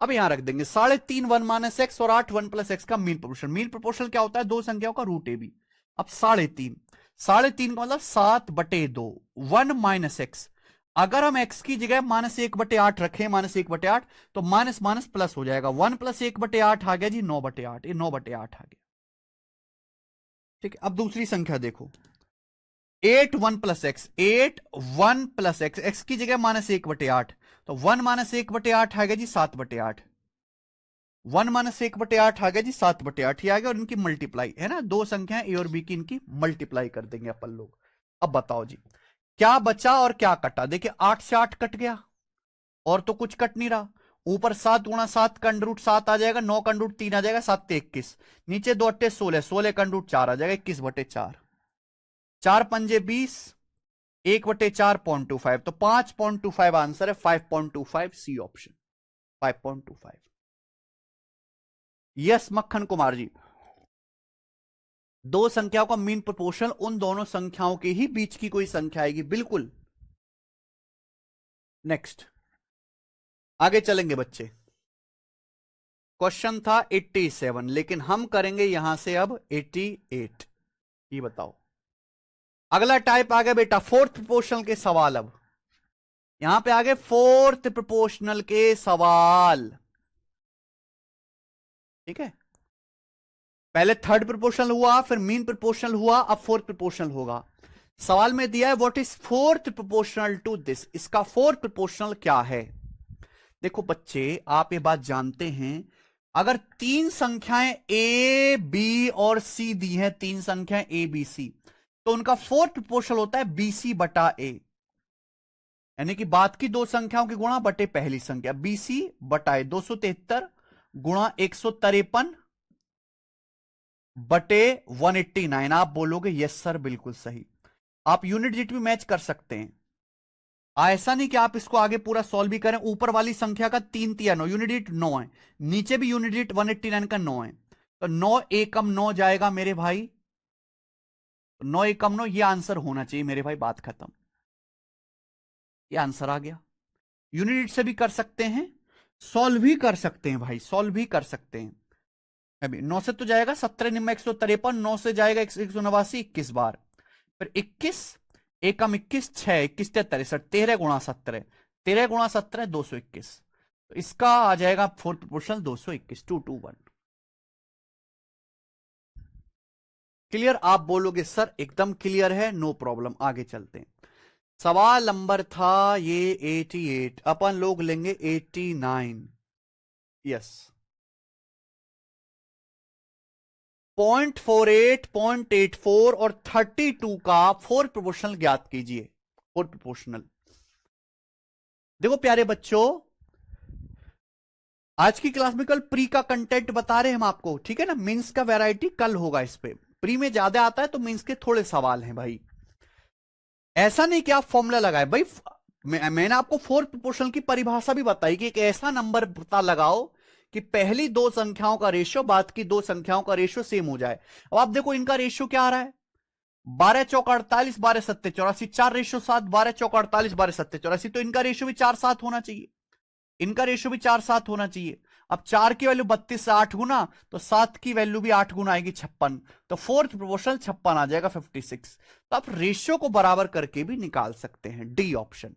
Speaker 1: अब यहां रख देंगे 3.5 1 माइनस एक्स और 8 1 प्लस एक्स का मीन प्रोपोर्शन। मीन प्रोपोर्शन क्या होता है? दो संख्याओं का रूट ए बी। अब 3.5 का मतलब 7/2 1 माइनस एक्स। अगर हम x की जगह -1/8 रखें, -1/8 तो माइनस माइनस प्लस हो जाएगा। 1 + 1/8 आ गया जी 9/8। ये 9/8 आ गया। ठीक है, अब दूसरी संख्या देखो 8 1 plus x. 8 1 plus x, x की जगह -1/8 तो 1 - 1/8 आ गया जी 7/8। 1 - 1/8 आ गया जी 7/8 ही आ गया। और इनकी मल्टीप्लाई है ना, दो संख्याएं ए और बी की, इनकी मल्टीप्लाई कर देंगे अपन लोग। अब बताओ जी क्या बचा और क्या कटा। देखिए 8 से 8 कट गया और तो कुछ कट नहीं रहा। ऊपर 7 × 7 का अंडर रूट 7 आ जाएगा, 9 का अंडर रूट 3 आ जाएगा, 7 × 21। नीचे 2 × 8 = 16, 16 का अंडर रूट 4 आ जाएगा, 21/4। 4 × 5 = 20, 1/4 0.25। तो 5.25 आंसर है। 5.25 सी ऑप्शन, 5.25। यस मक्खन कुमार जी, दो संख्याओं का मीन प्रोपोर्शन उन दोनों संख्याओं के ही बीच की कोई संख्या आएगी, बिल्कुल। नेक्स्ट आगे चलेंगे बच्चे। क्वेश्चन था 87 लेकिन हम करेंगे यहां से अब 88। ये बताओ अगला टाइप आ गया बेटा फोर्थ प्रोपोर्शनल के सवाल। अब यहां पे आ गए फोर्थ प्रोपोर्शनल के सवाल। ठीक है, पहले थर्ड प्रोपोर्शनल हुआ, फिर मीन प्रोपोर्शनल हुआ, अब फोर्थ प्रोपोर्शनल होगा। सवाल में दिया है what is fourth proportional to this. इसका फोर्थ प्रोपोर्शनल क्या है? देखो बच्चे आप ये बात जानते हैं, अगर तीन संख्याएं ए बी और सी दी हैं, तीन संख्याएं ए बी सी, तो उनका फोर्थ प्रोपोर्शनल होता है BC/A। यानी कि बाद की दो संख्याओं की गुणा बटे पहली संख्या। BC/A 273 गुणा 153 बटे 189। आप बोलोगे यस सर बिल्कुल सही। आप यूनिट डिजिट भी मैच कर सकते हैं। ऐसा नहीं कि आप इसको आगे पूरा सॉल्व भी करें। ऊपर वाली संख्या का 3 × 9 यूनिट डिजिट 9 है, नीचे भी यूनिट डिजिट 189 का 9 है, तो 9 एकम 9 जाएगा मेरे भाई। 9 एकम 9 ये आंसर होना चाहिए मेरे भाई। बात खत्म, ये आंसर आ गया। यूनिट डिजिट से भी कर सकते हैं, सॉल्व भी कर सकते हैं भाई, सॉल्व भी कर सकते हैं। अभी 9 से तो जाएगा 17 निम्न 153, 9 से जाएगा 189 21 बार, फिर 21 एकम 21 6 21 63 13 × 17, 13 × 17 221। तो इसका आ जाएगा फोर्थ प्रोपोर्शनल 221 221। क्लियर? आप बोलोगे सर एकदम क्लियर है, नो प्रॉब्लम। आगे चलते हैं। सवाल नंबर था ये 88, अपन लोग लेंगे 89। यस 0.48 0.84 और 32 का फोर्थ प्रोपोर्शनल ज्ञात कीजिए। फोर्थ प्रोपोर्शनल देखो प्यारे बच्चों, आज की क्लास में कल प्री का कंटेंट बता रहे हैं हम आपको, ठीक है ना। मींस का वैरायटी कल होगा इस पे। प्री में ज्यादा आता है तो मींस के थोड़े सवाल हैं भाई। ऐसा नहीं कि आप फॉर्मूला लगाए भाई। मैंने आपको फोर्थ प्रोपोर्शनल की परिभाषा भी बताई कि एक ऐसा नंबर पता लगाओ कि पहली दो संख्याओं का रेशियो बाद की दो संख्याओं का रेशियो सेम हो जाए। अब आप देखो इनका रेशियो क्या आ रहा है, 12 चौक 48 12 सत्ते 84, 4:7, 12 चौक 48 12 सत्ते 84, तो इनका रेशियो भी 4:7 होना चाहिए। इनका रेशियो भी 4:7 होना चाहिए। अब 4 की वैल्यू 32 से 8 गुना, तो 7 की वैल्यू भी 8 गुना आएगी 56। तो फोर्थ प्रोपोर्शनल 56 आ जाएगा 56। तो आप रेशियो को बराबर करके भी निकाल सकते हैं, डी ऑप्शन।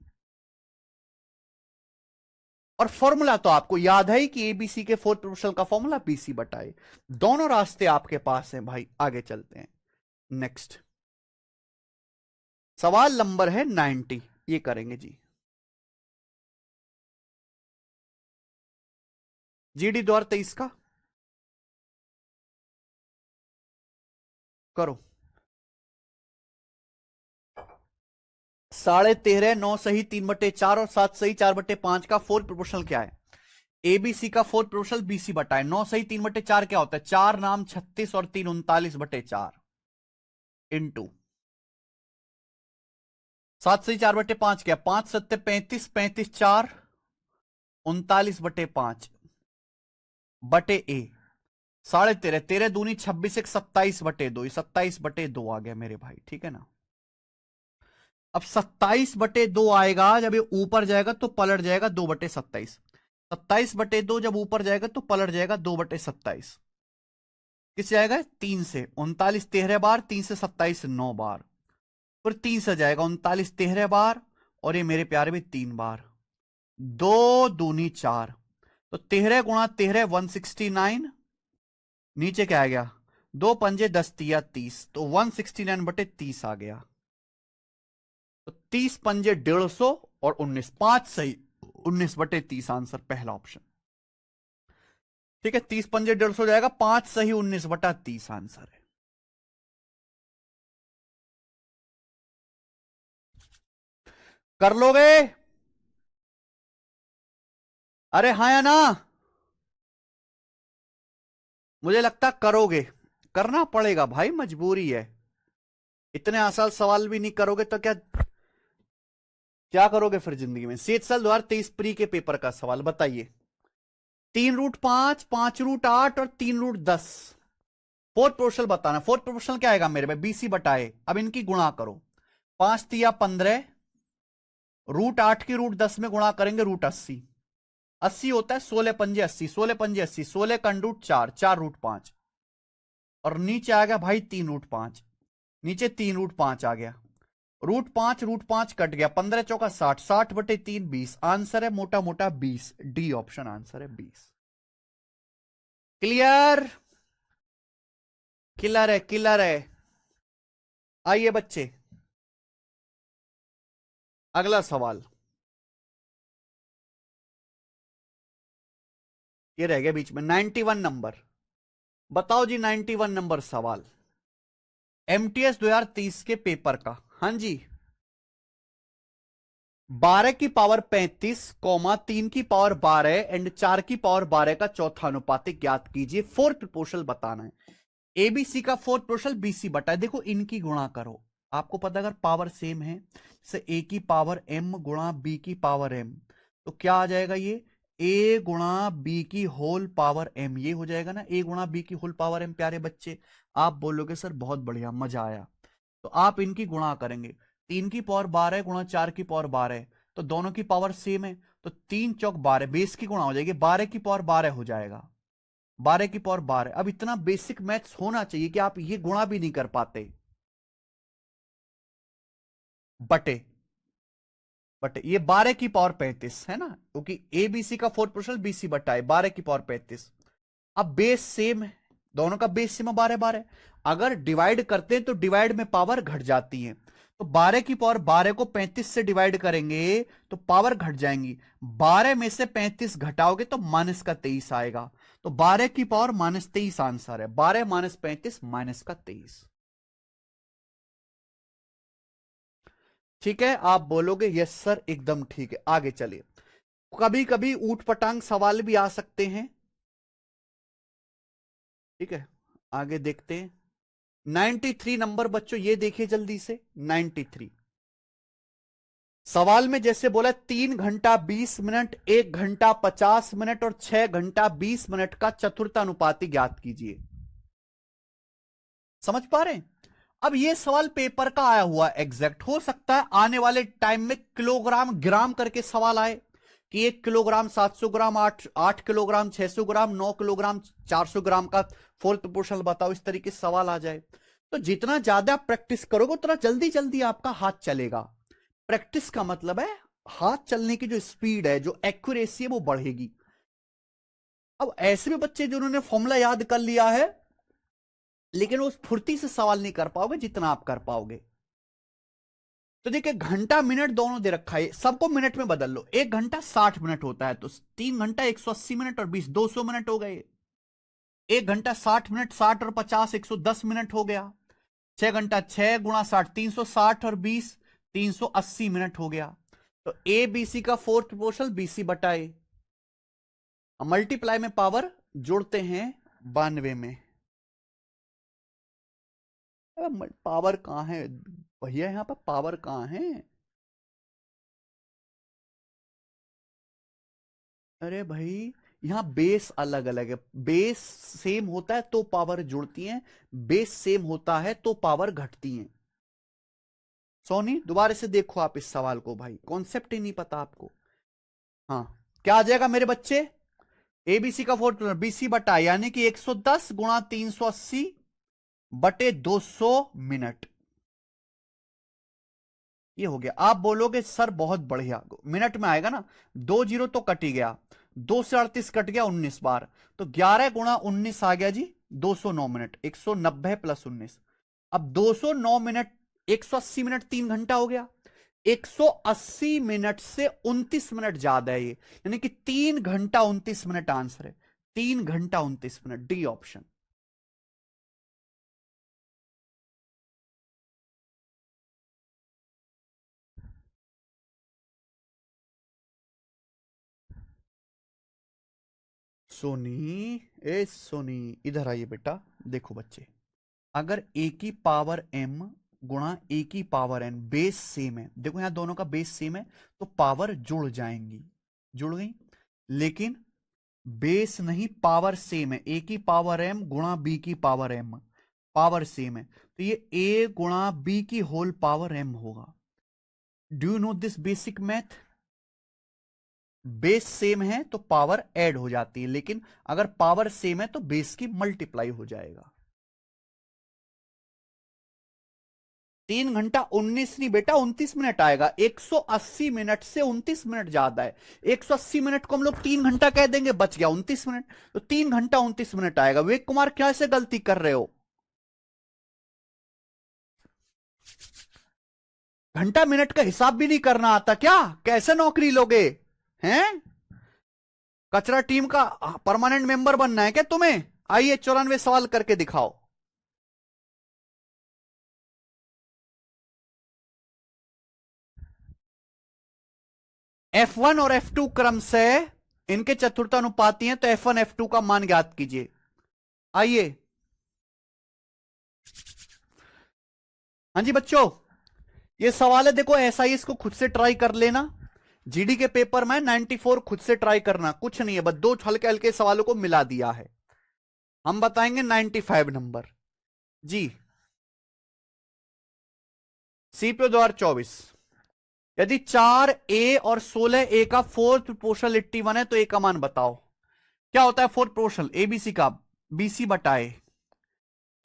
Speaker 1: और फॉर्मूला तो आपको याद है कि एबीसी के फोर्थ प्रोपोर्शनल का फॉर्मूला BC/A। दोनों रास्ते आपके पास हैं भाई। आगे चलते हैं। नेक्स्ट सवाल नंबर है 90, ये करेंगे जी। जीडी 2023 का करो। 13.5, 9 सही 3/4 और 7 सही 4/5 का फोर्थ प्रोपोर्शनल क्या है? एबीसी का फोर्थ प्रोपोर्शनल बीसी बटाए 9 सही 3/4 क्या होता है? 4 नाम 36 और 3 39/4 इंटू 7 सही 4/5 क्या? 5 7 35, 35 4 39/5 बटे ए 13.5, 13 दूनी 26, 1 27/2, 27/2 आ गया मेरे भाई, ठीक है ना। अब 27/2 आएगा, जब ये ऊपर जाएगा तो पलट जाएगा 2/27, 27/2 जब ऊपर जाएगा तो पलट जाएगा 2/27, किस जाएगा? 3 से 39 13 बार, 3 से 27 9 बार, फिर 3 से जाएगा 39 13 बार, और ये मेरे प्यारे भी 3 बार, 2 दूनी 4, तो 13 गुणा 13 169, नीचे क्या आ गया? 2 पंजे 10 तिया 30, तो 169/30 आ गया, तो 30 पंजे 150 और 19, 5 सही 19/30 आंसर पहला ऑप्शन, ठीक है। 30 पंजे 150 जाएगा, 5 सही 19/30 आंसर है। कर लोगे? अरे हाँ या ना? मुझे लगता करोगे, करना पड़ेगा भाई, मजबूरी है। इतने आसान सवाल भी नहीं करोगे तो क्या क्या करोगे फिर जिंदगी में? सीएच साल 2023 प्री के पेपर का सवाल बताइए। 3√5, 5√8 और 3√10 फोर्थ प्रोपोर्शनल बताना। फोर्थ प्रोपोर्शनल क्या आएगा मेरे भाई? बीसी बटाए, अब इनकी गुणा करो, 5 तिया 15, √8 की √10 में गुणा करेंगे √80, 80 होता है 16 पंजे 80, 16 पंजे 80, 16 का √4, 4√5, और नीचे आ गया भाई 3√5, नीचे 3√5 आ गया, √5 कट गया, 15 चौका 60, 60/3 20, आंसर है मोटा मोटा 20, डी ऑप्शन आंसर है 20। क्लियर? किलर है, किलर है। आइए बच्चे, अगला सवाल, ये रह गया बीच में 91 नंबर। बताओ जी 91 नंबर सवाल, एमटीएस 2030 के पेपर का। हाँ जी, 12 की पावर 35, 3 की पावर 12 एंड 4 की पावर 12 का चौथा अनुपातिक ज्ञात कीजिए, फोर्थ प्रोपोर्शनल बताना है। एबीसी का फोर्थ प्रोपोर्शनल बीसी बटा है। देखो इनकी गुणा करो, आपको पता अगर पावर सेम है, से ए की पावर एम गुणा बी की पावर एम, तो क्या आ जाएगा? ये ए गुणा बी की होल पावर एम, ये हो जाएगा ना, ए गुणा बी की होल पावर एम। प्यारे बच्चे, आप बोलोगे सर बहुत बढ़िया, मजा आया, तो आप इनकी गुणा करेंगे, 3 की पावर 12 गुणा 4 की पावर 12, तो दोनों की पावर सेम है, तो 3 चौक 12, बेस की गुणा हो जाएगी, 12 की पावर 12 हो जाएगा, 12 की पावर 12। अब इतना बेसिक मैथ्स होना चाहिए कि आप ये गुणा भी नहीं कर पाते, बटे बटे ये 12 की पावर 35 है ना, क्योंकि एबीसी का फोर्थ प्रोपोर्शनल बीसी बटा है, 12 की पावर 35। अब बेस सेम है, दोनों का बेस सेम है 12 12, अगर डिवाइड करते हैं तो डिवाइड में पावर घट जाती है, तो 12 की पावर 12 को 35 से डिवाइड करेंगे तो पावर घट जाएंगी, 12 में से 35 घटाओगे तो -23 आएगा, तो 12 की पावर -23 आंसर है, 12 - 35 -23। ठीक है, आप बोलोगे यस सर एकदम ठीक है। आगे चलिए, कभी कभी ऊट पटांग सवाल भी आ सकते हैं, ठीक है, आगे देखते हैं। 93 नंबर बच्चों, ये देखिए जल्दी से, 93 सवाल में जैसे बोला 3 घंटा 20 मिनट, 1 घंटा 50 मिनट और 6 घंटा 20 मिनट का चतुर्थ अनुपाती ज्ञात कीजिए। समझ पा रहे हैं? अब ये सवाल पेपर का आया हुआ एग्जैक्ट, हो सकता है आने वाले टाइम में किलोग्राम ग्राम करके सवाल आए कि 1 किलोग्राम 700 ग्राम, 8 किलोग्राम 600 ग्राम, 9 किलोग्राम 400 ग्राम का फोर्थ प्रोपोर्शनल बताओ, इस तरीके से सवाल आ जाए। तो जितना ज्यादा प्रैक्टिस करोगे उतना जल्दी जल्दी आपका हाथ चलेगा। प्रैक्टिस का मतलब है हाथ चलने की जो स्पीड है, जो एक्यूरेसी है वो बढ़ेगी। अब ऐसे भी बच्चे जिन्होंने फॉर्मूला याद कर लिया है, लेकिन उस फुर्ती से सवाल नहीं कर पाओगे जितना आप कर पाओगे। तो देखिए घंटा मिनट दोनों दे रखा है, सबको मिनट में बदल लो। 1 घंटा 60 मिनट होता है, तो 3 घंटा 180 मिनट और 20 200 मिनट हो गए। 1 घंटा 60 मिनट, 60 और 50 110 मिनट हो गया। 6 घंटा 6 × 60 360 और 20 380 मिनट हो गया। तो ए बी सी का फोर्थ प्रोपोर्शनल बीसी बटा ए। मल्टीप्लाई में पावर जोड़ते हैं 92 में। पावर कहां है भैया, यहां पर पावर कहां है? अरे भाई यहां बेस अलग अलग है, बेस सेम होता है तो पावर जुड़ती है, बेस सेम होता है तो पावर घटती है। सोनी दोबारा से देखो आप इस सवाल को, भाई कॉन्सेप्ट ही नहीं पता आपको। हाँ, क्या आ जाएगा मेरे बच्चे? एबीसी का फोर्थ बीसी बटा, यानी कि 110 × 380 बटे 200 मिनट। ये हो गया। आप बोलोगे सर बहुत बढ़िया, मिनट में आएगा ना, 2 जीरो तो कट ही गया, 2 से 38 कट गया 19 बार, तो 11 × 19 आ गया जी 209 मिनट, 190 + 19। अब 209 मिनट 180 मिनट 3 घंटा हो गया। 180 मिनट से 29 मिनट ज्यादा है ये, यानी कि 3 घंटा 29 मिनट आंसर है। 3 घंटा 29 मिनट, डी ऑप्शन। सोनी, ए सोनी इधर आइए बेटा। देखो बच्चे, अगर ए की पावर m गुणा ए की पावर n बेस सेम है, देखो यहां दोनों का बेस सेम है तो पावर जुड़ जाएंगी, जुड़ गई। लेकिन बेस नहीं, पावर सेम है, ए की पावर m गुणा बी की पावर m, पावर सेम है, तो ये a गुणा बी की होल पावर m होगा। Do you know this basic math? Base same है तो पावर ऐड हो जाती है, लेकिन अगर पावर सेम है तो बेस की मल्टीप्लाई हो जाएगा। 3 घंटा 19 नहीं बेटा 29 मिनट आएगा, 180 मिनट से 29 मिनट ज्यादा है। 180 मिनट को हम लोग 3 घंटा कह देंगे, बच गया 29 मिनट, तो 3 घंटा 29 मिनट आएगा। विवेक कुमार क्या से गलती कर रहे हो? घंटा मिनट का हिसाब भी नहीं करना आता क्या? कैसे नौकरी लोगे हैं? कचरा टीम का परमानेंट मेंबर बनना है क्या तुम्हें? आइए 94 सवाल करके दिखाओ। F1 और F2 क्रम से इनके चतुर्थानुपाती हैं, तो F1 F2 का मान ज्ञात कीजिए। आइए। हाँ जी बच्चों, ये सवाल है, देखो एसआईएस को खुद से ट्राई कर लेना, जीडी के पेपर में 94 खुद से ट्राई करना, कुछ नहीं है, बस 2 हल्के हल्के सवालों को मिला दिया है। हम बताएंगे 95 नंबर जी। सीपीओ 2024, यदि 4a और 16a का फोर्थ प्रोपोर्शनल 81 है तो ए का मान बताओ। क्या होता है फोर्थ प्रोपोर्शनल? एबीसी का बीसी बटाए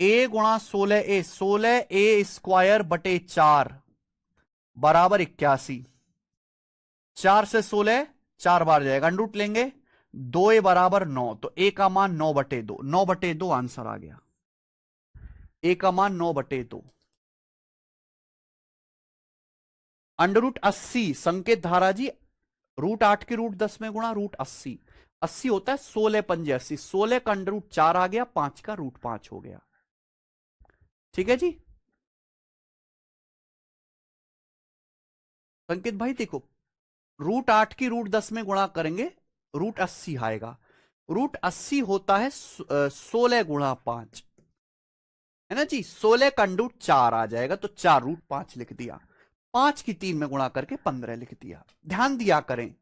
Speaker 1: ए गुणा 16a, 16a² बटे 4 बराबर 81। 4 से 16 4 बार जाएगा, अंडरूट लेंगे, 2a बराबर 9, तो ए का मान 9/2, 9/2 आंसर आ गया। ए का मान 9/2। √80 संकेत धारा जी, √8 की √10 में गुणा √80, 80 होता है 16 पंजे 80, 16 का √4 आ गया, 5 का √5 हो गया। ठीक है जी संकेत भाई, देखो √8 की √10 में गुणा करेंगे, √80 आएगा। √80 होता है 16 × 5, है ना जी, 16 का √4 आ जाएगा, तो 4√5 लिख दिया, 5 की 3 में गुणा करके 15 लिख दिया। ध्यान दिया करें,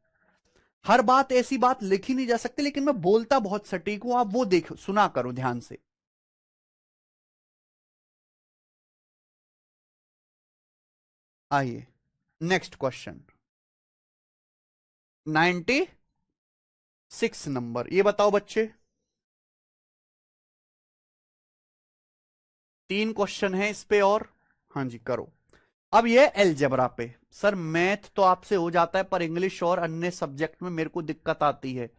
Speaker 1: हर बात ऐसी बात लिखी नहीं जा सकती, लेकिन मैं बोलता बहुत सटीक हूं, आप वो देखो सुना करो ध्यान से। आइए नेक्स्ट क्वेश्चन, 96 नंबर, ये बताओ बच्चे, 3 क्वेश्चन है इस पे और। हाँ जी करो। अब ये एलजेब्रा पे, सर मैथ तो आपसे हो जाता है, पर इंग्लिश और अन्य सब्जेक्ट में मेरे को दिक्कत आती है।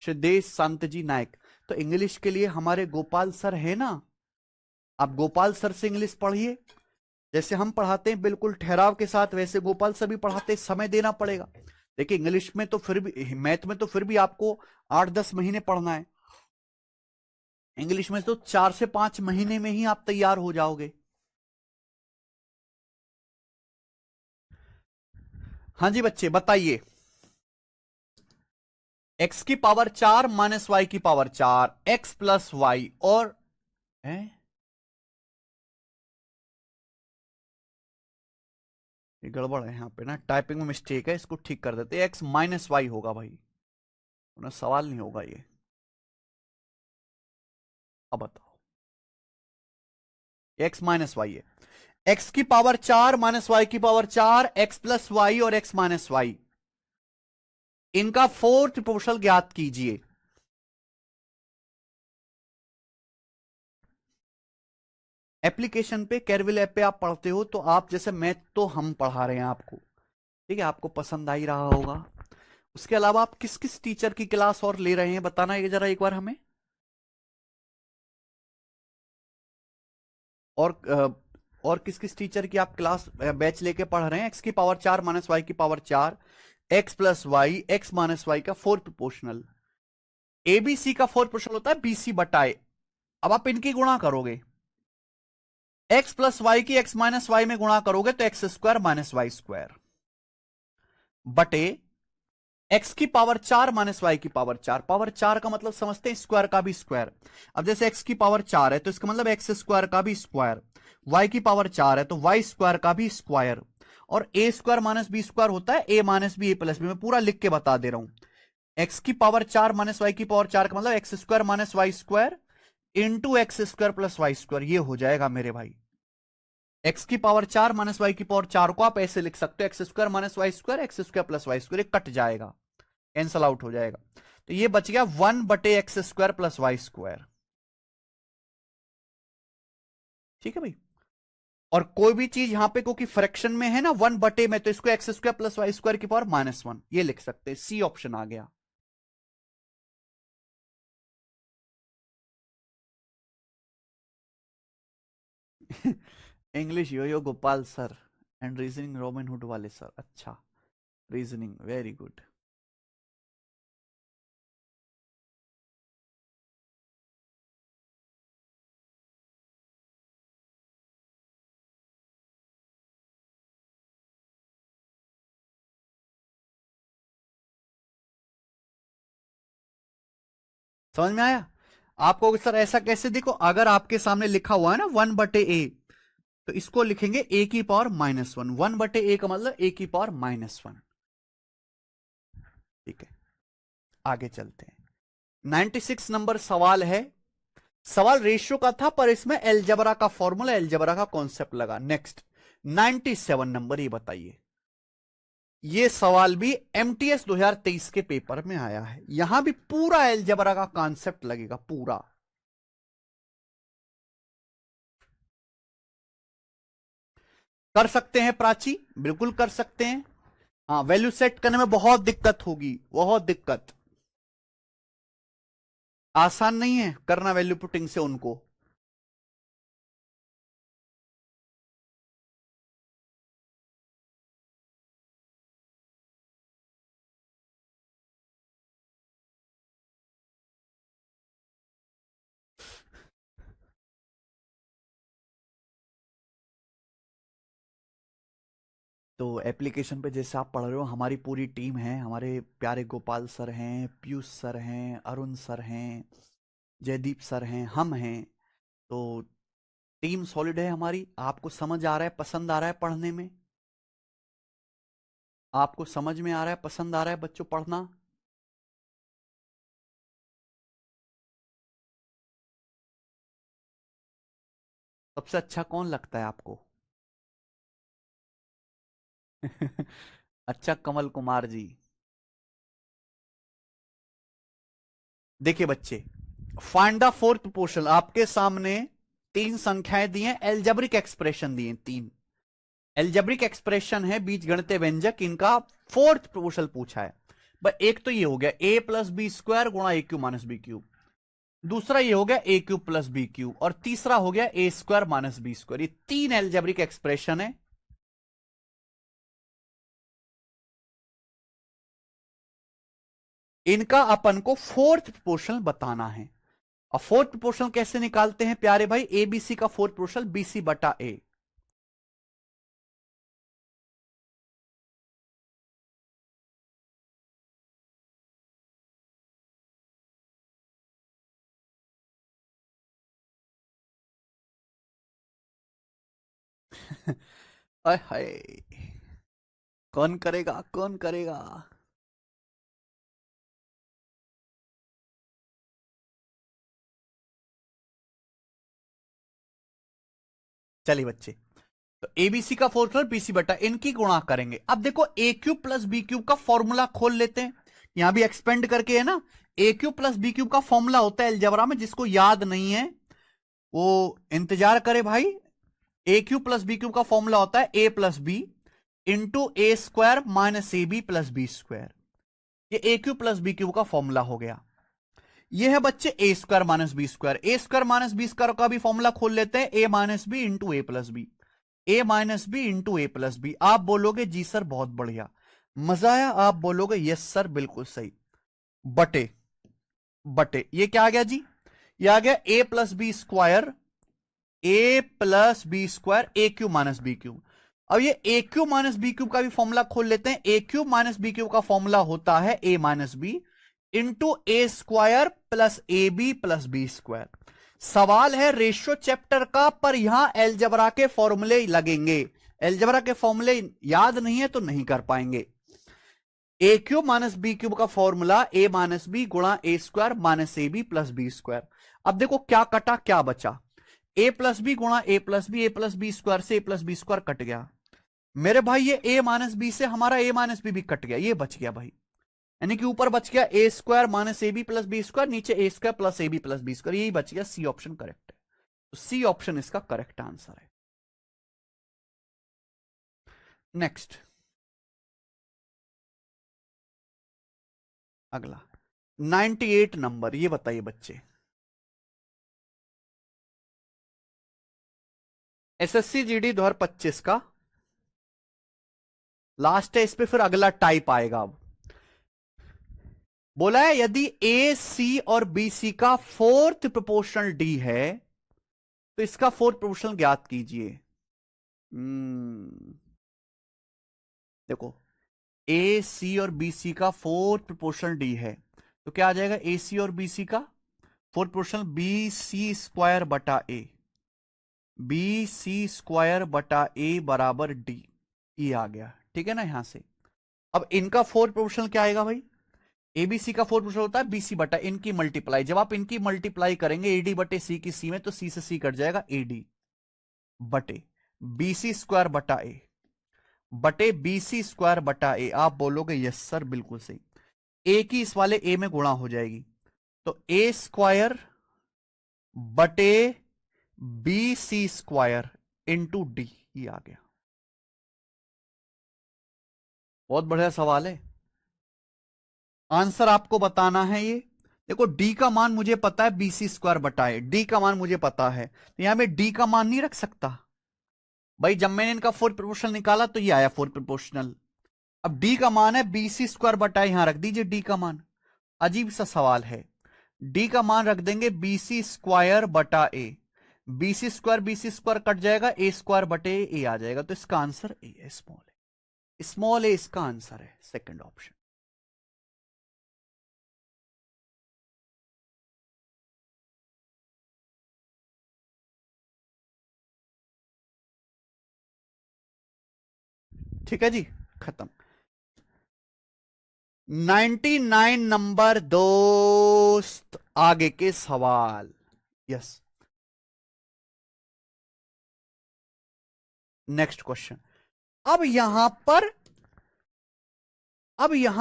Speaker 1: सिद्धेश संत जी नायक, तो इंग्लिश के लिए हमारे गोपाल सर है ना, आप गोपाल सर से इंग्लिश पढ़िए। जैसे हम पढ़ाते हैं बिल्कुल ठहराव के साथ, वैसे गोपाल सर भी पढ़ाते हैं, समय देना पड़ेगा। देखिए इंग्लिश में तो फिर भी, मैथ में तो फिर भी आपको 8-10 महीने पढ़ना है, इंग्लिश में तो 4 से 5 महीने में ही आप तैयार हो जाओगे। हाँ जी बच्चे बताइए। एक्स की पावर 4 माइनस वाई की पावर 4, एक्स प्लस वाई और है? ये गड़बड़ है यहाँ पे ना, टाइपिंग में मिस्टेक है, इसको ठीक कर देते। एक्स माइनस वाई होगा भाई, ना सवाल नहीं होगा ये। अब बताओ, एक्स माइनस वाई है। एक्स की पावर 4 माइनस वाई की पावर 4, एक्स प्लस वाई और एक्स माइनस वाई, इनका फोर्थ प्रोपोर्शनल ज्ञात कीजिए। एप्लीकेशन पे, कैरविल ऐप पे आप पढ़ते हो, तो आप जैसे मैथ तो हम पढ़ा रहे हैं आपको, ठीक है, आपको पसंद आ ही रहा होगा। उसके अलावा आप किस किस टीचर की क्लास और ले रहे हैं बताना ये जरा एक बार हमें। और और किस किस टीचर की आप क्लास बैच लेके पढ़ रहे हैं। एक्स की पावर 4 माइनस वाई की power 4, x plus y, x minus y का फोर्थ प्रोपोर्शनल। एबीसी का फोर्थ प्रोपोर्शनल होता है बीसी बटाए, अब आप इनकी गुणा करोगे, एक्स प्लस वाई की एक्स माइनस वाई में गुणा करोगे तो x square minus y square बटे एक्स की पावर 4 माइनस वाई की पावर 4। पावर 4 का मतलब समझते हैं स्क्वायर का भी स्क्वायर। अब जैसे एक्स की पावर 4 है तो इसका मतलब एक्स स्क्वायर का भी स्क्वायर, वाई की पावर 4 है तो वाई स्क्वायर का भी स्क्वायर, और ए स्क्वायर माइनस बी स्क्वायर होता है a minus b A plus B. मैं पूरा लिख के बता दे रहा हूं, एक्स की पावर 4 माइनस वाई की पावर 4 का मतलब x square minus y square into x square plus y square, ये हो जाएगा मेरे भाई। एक्स की पावर 4 माइनस वाई की पावर 4 को आप ऐसे लिख सकते हो, x square minus y square, x square plus y square, cut जाएगा, कैंसल आउट हो जाएगा, तो ये बच गया 1/x² प्लस वाई स्क्वायर। ठीक है भाई। और कोई भी चीज यहां पे क्योंकि फ्रैक्शन में है ना 1 में, तो इसको x² प्लस वाई स्क्वायर की पावर -1 ये लिख सकते हैं। सी ऑप्शन आ गया। English yo yo Gopal sir and reasoning robin hood वाले सर। अच्छा, रीजनिंग वेरी गुड। समझ में आया आपको सर? ऐसा कैसे, देखो अगर आपके सामने लिखा हुआ है ना 1/a, तो इसको लिखेंगे a की पावर -1। 1/a का मतलब a की पावर -1। ठीक है, आगे चलते हैं। 96 नंबर सवाल है। सवाल रेशियो का था पर इसमें एलजबरा का फॉर्मूला, एलजबरा का कॉन्सेप्ट लगा। नेक्स्ट 97 नंबर, ये बताइए। ये सवाल भी एमटीएस 2023 के पेपर में आया है, यहां भी पूरा एलजबरा का कॉन्सेप्ट लगेगा पूरा। कर सकते हैं प्राची, बिल्कुल कर सकते हैं। हाँ, वैल्यू सेट करने में बहुत दिक्कत होगी, बहुत दिक्कत, आसान नहीं है करना वैल्यू पुटिंग से उनको। तो एप्लीकेशन पे जैसे आप पढ़ रहे हो, हमारी पूरी टीम है, हमारे प्यारे गोपाल सर हैं, पीयूष सर हैं, अरुण सर हैं, जयदीप सर हैं, हम हैं। तो टीम सॉलिड है हमारी। आपको समझ आ रहा है, पसंद आ रहा है पढ़ने में? आपको समझ में आ रहा है, पसंद आ रहा है बच्चों पढ़ना? सबसे अच्छा कौन लगता है आपको? अच्छा, कमल कुमार जी। देखिए बच्चे, फाइंड द फोर्थ प्रोपोर्शनल, आपके सामने तीन संख्याएं दी हैं, एल्जेब्रिक एक्सप्रेशन दी हैं तीन। एल्जेब्रिक एक्सप्रेशन है, बीज गणितीय व्यंजक, इनका फोर्थ प्रोपोर्शनल पूछा है। बस एक तो ये हो गया a प्लस बी स्क्वायर गुणा ए क्यू माइनस बी क्यूब। दूसरा ये हो गया ए क्यूब प्लस बी क्यूब, और तीसरा हो गया a square minus b square. ये तीन एल्जेब्रिक एक्सप्रेशन है। इनका अपन को फोर्थ प्रोपोर्शनल बताना है। अब फोर्थ प्रोपोर्शनल कैसे निकालते हैं प्यारे भाई? एबीसी का फोर्थ प्रोपोर्शनल बीसी बटा ए। हाय हाय, कौन करेगा कौन करेगा? चलिए बच्चे, तो एबीसी का फोर्थ बीसी बटा इनकी गुणा करेंगे। अब देखो ए क्यूब प्लस बी क्यूब का फॉर्मूला खोल लेते हैं। यहां भी एक्सपेंड करके है ना। ए क्यूब प्लस बी क्यूब का फॉर्मूला होता है अलजेब्रा में, जिसको याद नहीं है वो इंतजार करे भाई। A cube plus b cube का फॉर्मूला होता है a plus b into a square minus a b plus b square. ये a cube plus b cube का फॉर्मूला हो गया। ये है बच्चे a square minus b square. A square minus b square का भी फॉर्मूला खोल लेते हैं, a minus b into a plus b. A minus b into a plus b. आप बोलोगे जी सर बहुत बढ़िया, मजा आया। आप बोलोगे यस सर बिल्कुल सही। बटे बटे ये क्या आ गया जी? ये आ गया a plus b square, a plus b square a cube minus b cube. अब ये a cube minus b cube का भी फॉर्मूला खोल लेते हैं। A cube minus b cube का फॉर्मूला होता है a minus b into a square plus a b plus b square. सवाल है रेशियो चैप्टर का, पर यहां एलजबरा के फॉर्मूले लगेंगे। एलजबरा के फॉर्मूले याद नहीं है तो नहीं कर पाएंगे। A cube minus b cube का फॉर्मूला ए माइनस बी गुणा a square minus a b plus b square. अब देखो क्या कटा क्या बचा? ए प्लस बी गुणा ए प्लस बी स्क्वायर से ए प्लस बी स्क्वायर कट गया मेरे भाई। ये ए माइनस बी से हमारा ए माइनस बी भी कट गया, ये बच गया भाई। यानी कि ऊपर बच गया a square minus a b plus b square, नीचे a square plus a b plus b square, यही बच गया। सी ऑप्शन करेक्ट है, तो सी ऑप्शन इसका करेक्ट आंसर है। नेक्स्ट, अगला 98 नंबर, ये बताइए बच्चे। एसएससी जीडी 2025 का लास्ट है, इस पे फिर अगला टाइप आएगा। अब बोला है यदि ए सी और बी सी का फोर्थ प्रोपोर्शनल डी है तो इसका फोर्थ प्रोपोर्शनल ज्ञात कीजिए। देखो ए सी और बी सी का फोर्थ प्रोपोर्शनल डी है तो क्या आ जाएगा? ए सी और बी सी का fourth proportional b c square बटा ए, बी सी स्क्वायर बटा ए बराबर डी। ये आ गया, ठीक है ना यहां से। अब इनका फोर्थ प्रोपोर्शनल क्या आएगा भाई? एबीसी का फोर्थ प्रोपोर्शनल होता है बीसी बटा इनकी मल्टीप्लाई। जब आप इनकी मल्टीप्लाई करेंगे एडी बटे सी की सी में, तो सी से सी कट जाएगा, एडी बटे बीसी स्क्वायर बटा ए बटे बीसी स्क्वायर बटा ए। आप बोलोगे यस सर बिल्कुल सही। ए की इस वाले ए में गुणा हो जाएगी, तो ए स्क्वायर बटे b c square into d. ये आ गया, बहुत बढ़िया सवाल है। आंसर आपको बताना है ये। देखो डी का मान मुझे पता है, बी सी स्क्वायर बटाए डी का मान मुझे पता है, तो यहां मैं डी का मान नहीं रख सकता भाई। जब मैंने इनका फोर्थ प्रोपोर्शनल निकाला तो ये आया फोर्थ प्रोपोर्शनल। अब डी का मान है बी सी स्क्वायर बटाए, यहां रख दीजिए डी का मान। अजीब सा सवाल है। डी का मान रख देंगे बी सी स्क्वायर बटा a, b c square cut जाएगा, ए स्क्वायर बटे ए आ जाएगा। तो इसका आंसर ए है, स्मॉल ए इसका आंसर है, सेकंड ऑप्शन। ठीक है जी, खत्म। 99 नंबर दोस्त, आगे के सवाल। Yes, next question. अब यहां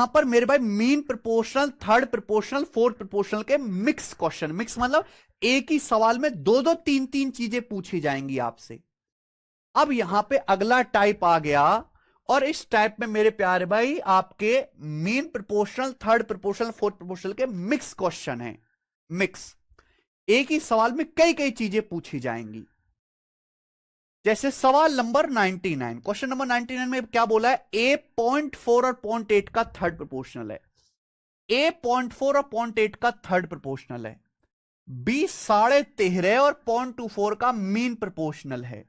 Speaker 1: पर मेरे भाई mean proportional, third proportional, fourth proportional के मिक्स क्वेश्चन। मिक्स मतलब एक ही सवाल में दो दो तीन तीन चीजें पूछी जाएंगी आपसे। अब यहां पे अगला टाइप आ गया, और इस टाइप में मेरे प्यारे भाई आपके mean proportional, third proportional, fourth proportional के मिक्स क्वेश्चन है। मिक्स एक ही सवाल में कई कई चीजें पूछी जाएंगी। जैसे सवाल नंबर 99, क्वेश्चन नंबर 99 में क्या बोला है, ए 0.4 और 0.8 का थर्ड प्रोपोर्शनल है। ए 0.4 और 0.8 का थर्ड प्रोपोर्शनल है। बी 13.5 और 0.24 का मीन प्रोपोर्शनल है।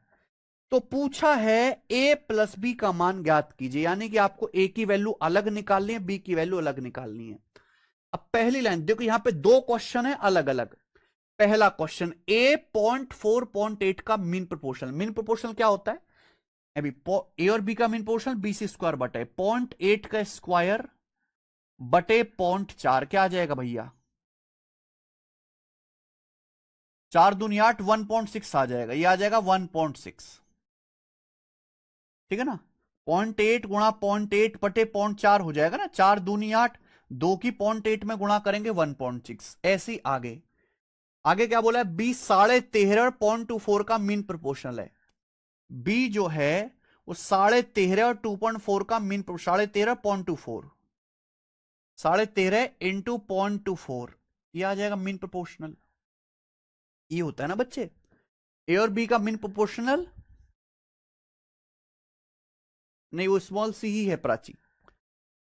Speaker 1: तो पूछा है ए प्लस बी का मान ज्ञात कीजिए, यानी कि आपको ए की वैल्यू अलग निकालनी है, बी की वैल्यू अलग निकालनी है। अब पहली लाइन देखो, यहां पे दो क्वेश्चन है अलग अलग। पहला क्वेश्चन, ए 0.4 0.8 का मीन प्रोपोर्शनल। मीन प्रोपोर्शनल क्या होता है अभी, ए और बी का mean proportional b c square बटे 0.8 का स्क्वायर बटे 0.4, क्या आ जाएगा भैया, 4 दूनी 8, 1.6 आ जाएगा, ये आ जाएगा 1.6, ठीक है ना। 0.8 गुणा 0.8 बटे 0.4 हो जाएगा ना, 4 दूनी 8, 2 की 0.8 में गुणा करेंगे 1.6। ऐसी आगे आगे क्या बोला है, बी 13.5 और 0.24 का मीन प्रोपोर्शनल है। बी जो है वो 13.5 और 2.4 का मीन, 13.5 0.24, 13.5 इंटू 0.24, ये आ जाएगा मीन प्रोपोर्शनल। ये होता है ना बच्चे, ए और बी का मीन प्रोपोर्शनल, नहीं वो स्मॉल सी ही है प्राची।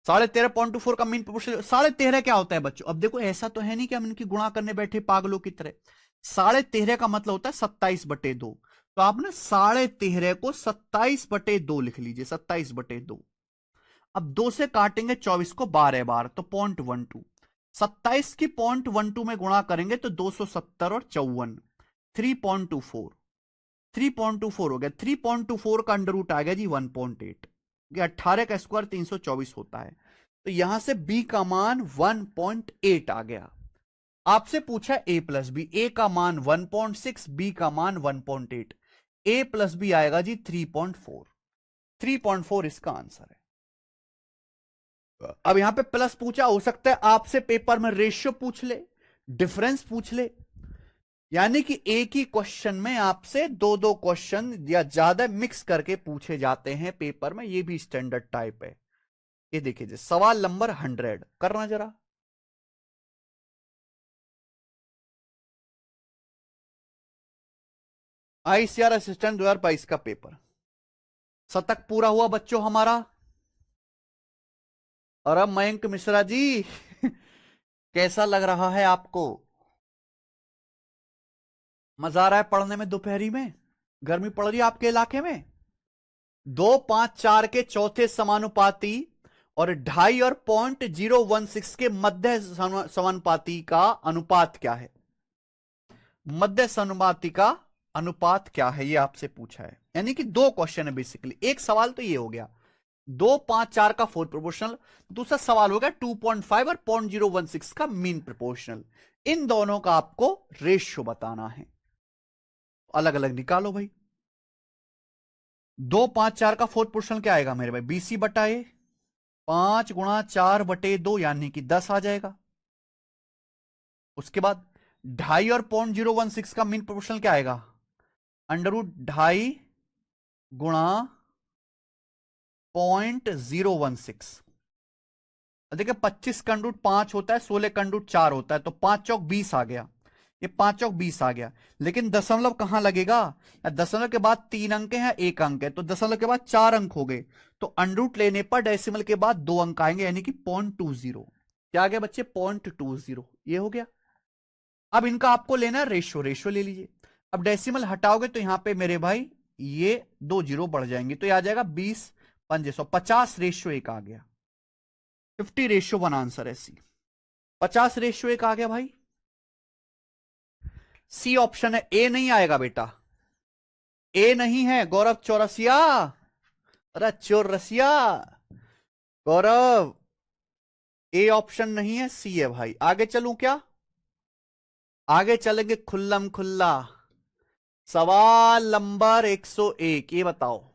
Speaker 1: 13.24 का मीन प्रोपोर्शनल, 13.5 क्या होता है बच्चों, अब देखो ऐसा तो है नहीं कि हम इनकी गुणा करने बैठे पागलों की तरह। 13.5 का मतलब होता है 27/2, तो आप ना 13.5 को 27/2 लिख लीजिए, 27/2। अब 2 से काटेंगे 24 को 12 बार, तो 0.12, 27 की 0.12 में गुणा करेंगे तो 270 और 54, 3.24, 3.24 हो गया। 3.24 का अंडर रूट आ गया जी 1.8, 18 का स्क्वायर 324 होता है। तो यहां से बी का मान 1.8 आ गया। आपसे पूछा ए प्लस बी, ए का मान 1.6, बी का मान 1.8, ए प्लस बी आएगा जी 3.4, 3.4 इसका आंसर है। अब यहां पे प्लस पूछा, हो सकता है आपसे पेपर में रेशियो पूछ ले, डिफरेंस पूछ ले, यानी कि एक ही क्वेश्चन में आपसे दो दो क्वेश्चन या ज्यादा मिक्स करके पूछे जाते हैं पेपर में, ये भी स्टैंडर्ड टाइप है। ये देखिए जी, सवाल नंबर 100 करना जरा। आईसीआर असिस्टेंट 2022 का पेपर, शतक पूरा हुआ बच्चों हमारा। और अब मयंक मिश्रा जी कैसा लग रहा है आपको, मजा आ रहा है पढ़ने में, दोपहरी में गर्मी पड़ रही है आपके इलाके में। 2, 5, 4 के चौथे समानुपाती और 2.5 और 0.016 के मध्य समानुपाती का अनुपात क्या है, मध्य समानुपाती का अनुपात क्या है, ये आपसे पूछा है। यानी कि दो क्वेश्चन है बेसिकली, एक सवाल तो ये हो गया 2, 5, 4 का फोर्थ प्रोपोर्शनल, दूसरा सवाल हो गया 2.5 और 0.016 का मीन प्रोपोर्शनल। इन दोनों का आपको रेशियो बताना है, अलग अलग निकालो भाई। 2, 5, 4 का फोर्थ प्रोपोर्शनल क्या आएगा मेरे भाई, बीसी बटा ए, 5 गुणा 4/2 यानी कि 10 आ जाएगा। उसके बाद 2.5 और 0.016 का मीन प्रोपोर्शनल क्या आएगा, अंडर रूट 2.5 गुणा 0.016। देखिए 25 का अंडर रूट 5 होता है, 16 का अंडर रूट 4 होता है, तो 5 चौक 20 आ गया, ये 5 चौक 20 आ गया। लेकिन दशमलव कहां लगेगा, दशमलव के बाद 3 अंक है, 1 अंक है, तो दशमलव के बाद 4 अंक हो गए, तो अंडर रूट लेने पर डेसिमल के बाद 2 अंक आएंगे, यानी कि 0.20। क्या आ गया बच्चे, 0.20, ये हो गया। अब इनका आपको लेना है रेशियो, रेशियो ले लीजिए। अब डेसिमल हटाओगे तो यहां पे मेरे भाई ये 2 जीरो बढ़ जाएंगे, तो यह आ जाएगा 20 पंजे 150 रेशियो 1 आ गया, 50:1 आंसर है सी, 50:1 आ गया भाई। सी ऑप्शन है, ए नहीं आएगा बेटा, ए नहीं है गौरव चौरसिया, अरे चौरसिया गौरव, ए ऑप्शन नहीं है, सी है भाई। आगे चलूं क्या, आगे चलेंगे खुल्लम खुल्ला। सवाल नंबर 101, ये बताओ,